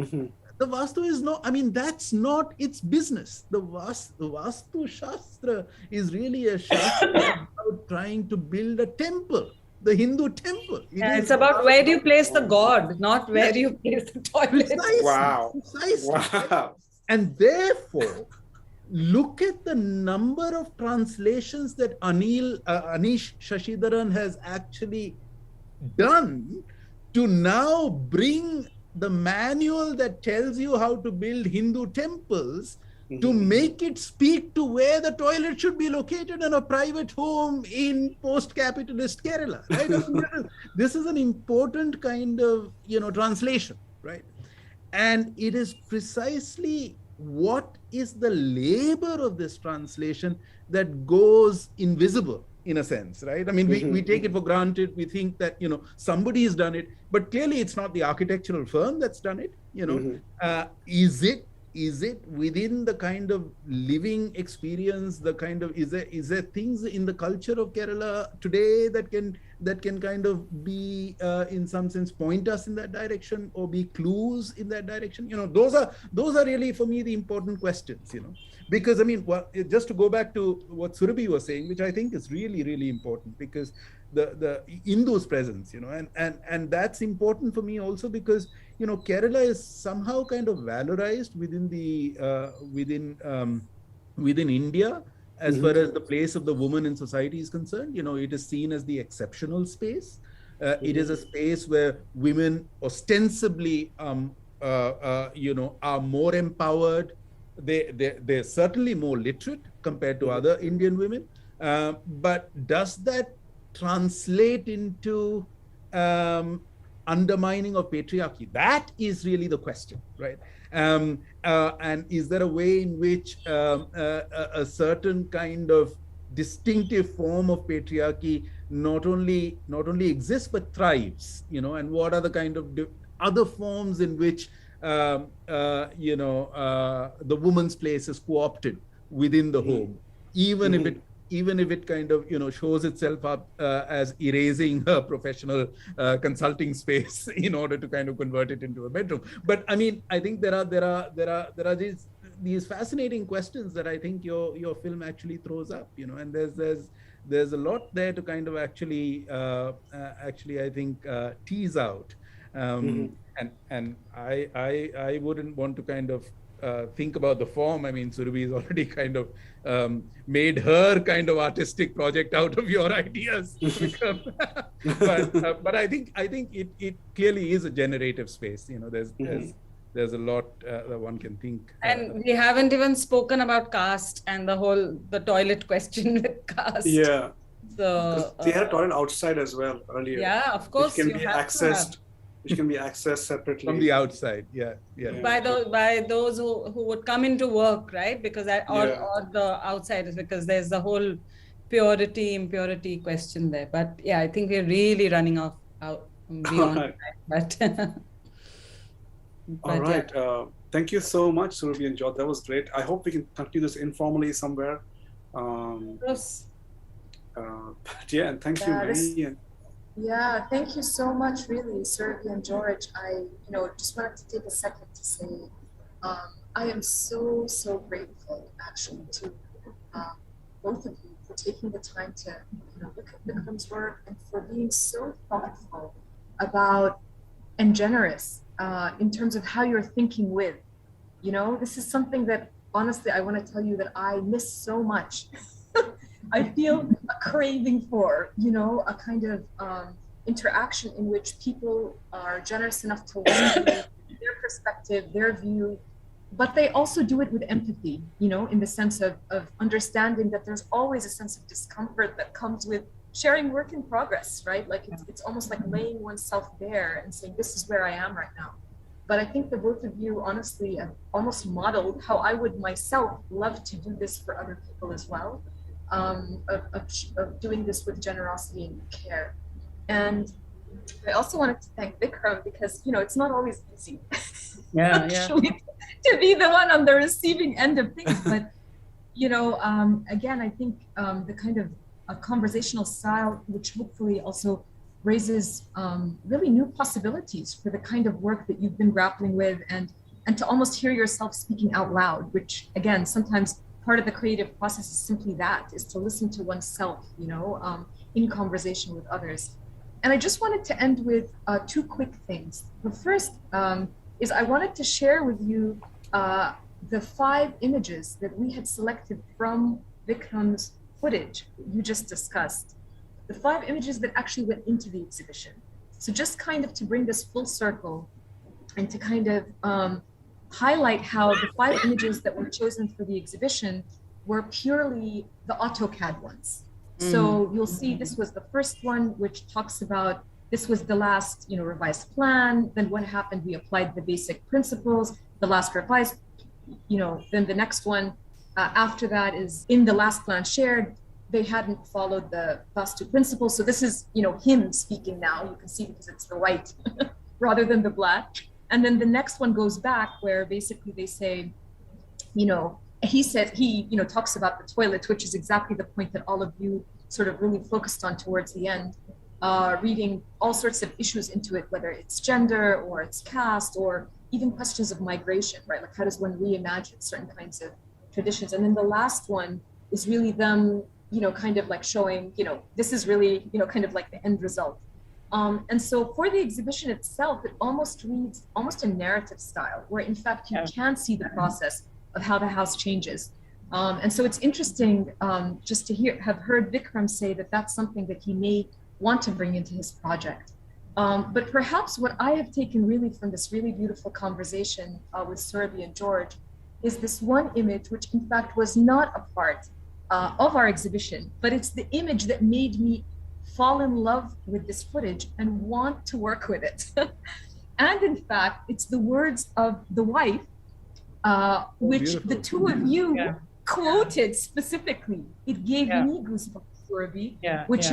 S4: The Vastu is not, that's not its business. The Vastu Shastra is really a Shastra about trying to build a temple, the Hindu temple.
S3: It's about where do you place the god, not where do you place the toilet.
S4: Precisely,
S2: Wow.
S4: precisely.
S2: Wow.
S4: And therefore, look at the number of translations that Anish Shashidharan has actually done to now bring the manual that tells you how to build Hindu temples to make it speak to where the toilet should be located in a private home in post-capitalist Kerala, right? This is an important kind of, translation, right? And it is precisely what is the labor of this translation that goes invisible, in a sense, right? I mean, we take it for granted. We think that, somebody has done it, but clearly it's not the architectural firm that's done it. Is it within the kind of living experience, the kind of, is there things in the culture of Kerala today that can kind of be, in some sense, point us in that direction or be clues in that direction? Those are really, for me, the important questions, because, just to go back to what Surabhi was saying, which I think is really, really important, because the Hindu's presence, and that's important for me also because, Kerala is somehow kind of valorized within within India as far as the place of the woman in society is concerned. It is seen as the exceptional space. It is a space where women ostensibly, are more empowered. They're certainly more literate compared to other Indian women. But does that translate into undermining of patriarchy? That is really the question, right? And is there a way in which a certain kind of distinctive form of patriarchy not only exists but thrives, and what are the kind of other forms in which the woman's place is co-opted within the home, even if it kind of shows itself up as erasing a professional consulting space in order to kind of convert it into a bedroom. But I think there are these fascinating questions that I think your film actually throws up, and there's a lot there to kind of actually I think tease out, and I wouldn't want to kind of think about the form. Surabhi has already kind of made her kind of artistic project out of your ideas. but I think it clearly is a generative space. There's a lot that one can think.
S3: And we haven't even spoken about caste and the toilet question with caste.
S2: Yeah.
S3: So
S2: they had a toilet outside as well earlier.
S3: Yeah, of course.
S2: Which can be accessed separately
S4: from the outside. Yeah.
S3: By those who would come into work, right? Because or the outsiders, because there's the whole impurity question there. But yeah, I think we're really running out beyond
S2: right.
S3: that.
S2: All right. Thank you so much, Surabhi and George. That was great. I hope we can continue this informally somewhere.
S3: Yes.
S2: But yeah, and thank you, Mary.
S1: Yeah, thank you so much, really, Surabhi and George. I, just wanted to take a second to say, I am so, so grateful, actually, to both of you for taking the time to, look at Vikram's work and for being so thoughtful about and generous in terms of how you're thinking with. This is something that, honestly, I want to tell you that I miss so much. I feel a craving for, a kind of interaction in which people are generous enough to lend their perspective, their view, but they also do it with empathy, in the sense of understanding that there's always a sense of discomfort that comes with sharing work in progress, right? Like it's almost like laying oneself bare and saying, this is where I am right now. But I think the both of you honestly have almost modeled how I would myself love to do this for other people as well. Of doing this with generosity and care. And I also wanted to thank Vikram because, it's not always easy actually to be the one on the receiving end of things. But, again, I think the kind of a conversational style, which hopefully also raises really new possibilities for the kind of work that you've been grappling with and to almost hear yourself speaking out loud, which again, sometimes part of the creative process is simply that, is to listen to oneself, in conversation with others. And I just wanted to end with two quick things. The first is I wanted to share with you the 5 images that we had selected from Vikram's footage you just discussed. The 5 images that actually went into the exhibition. So just kind of to bring this full circle and to kind of highlight how the 5 images that were chosen for the exhibition were purely the AutoCAD ones. So you'll see this was the first one, which talks about this was the last, revised plan. Then what happened? We applied the basic principles. The last revised, then the next one after that is in the last plan shared. They hadn't followed the last 2 principles. So this is, him speaking now. You can see because it's the white rather than the black. And then the next one goes back where basically they say, he said, talks about the toilet, which is exactly the point that all of you sort of really focused on towards the end, reading all sorts of issues into it, whether it's gender or it's caste or even questions of migration, right? Like how does one reimagine certain kinds of traditions? And then the last one is really them, kind of like showing, this is really, kind of like the end result. And so for the exhibition itself, it almost reads almost a narrative style, where in fact you can see the process of how the house changes. And so it's interesting just to have heard Vikram say that that's something that he may want to bring into his project. But perhaps what I have taken really from this really beautiful conversation with Surabhi and George is this one image, which in fact was not a part of our exhibition, but it's the image that made me fall in love with this footage and want to work with it. And in fact, it's the words of the wife, which beautiful. The two of you quoted specifically. It gave me goosebumps, Surabhi, which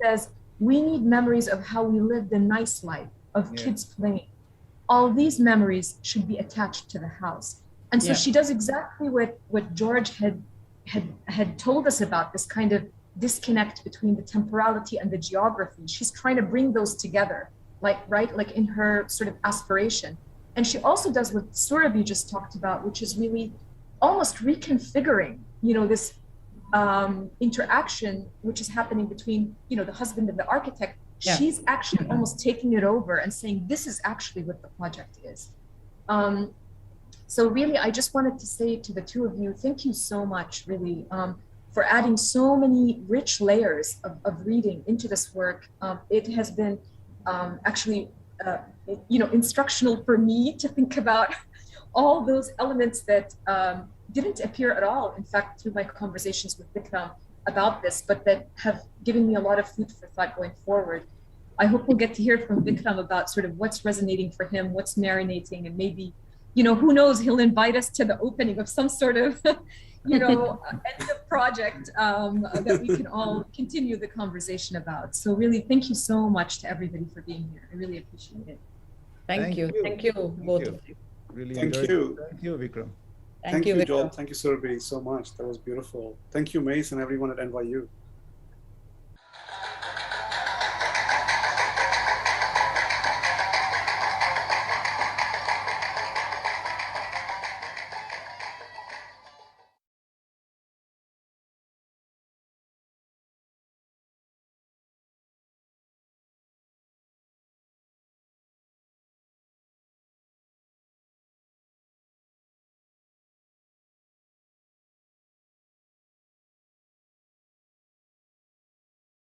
S1: says, we need memories of how we lived a nice life, of kids playing. All these memories should be attached to the house. And so she does exactly what George had told us about, this kind of disconnect between the temporality and the geography. She's trying to bring those together, like in her sort of aspiration. And she also does what Surabhi just talked about, which is really almost reconfiguring, this interaction which is happening between, the husband and the architect. She's actually almost taking it over and saying, this is actually what the project is. So really, I just wanted to say to the two of you, thank you so much, really, for adding so many rich layers of reading into this work. It has been actually, instructional for me to think about all those elements that didn't appear at all, in fact, through my conversations with Vikram about this, but that have given me a lot of food for thought going forward. I hope we'll get to hear from Vikram about sort of what's resonating for him, what's marinating, and maybe, who knows, he'll invite us to the opening of some sort of, end of project that we can all continue the conversation about. So really, thank you so much to everybody for being here. I really appreciate it.
S3: Thank you. Thank you, both of you.
S4: Really
S2: Thank
S4: enjoyed
S2: you.
S4: it. Thank you, Vikram.
S2: Thank you, Joel.
S3: Vikram.
S2: Thank you, Surabhi, so much. That was beautiful. Thank you, Mace, and everyone at NYU.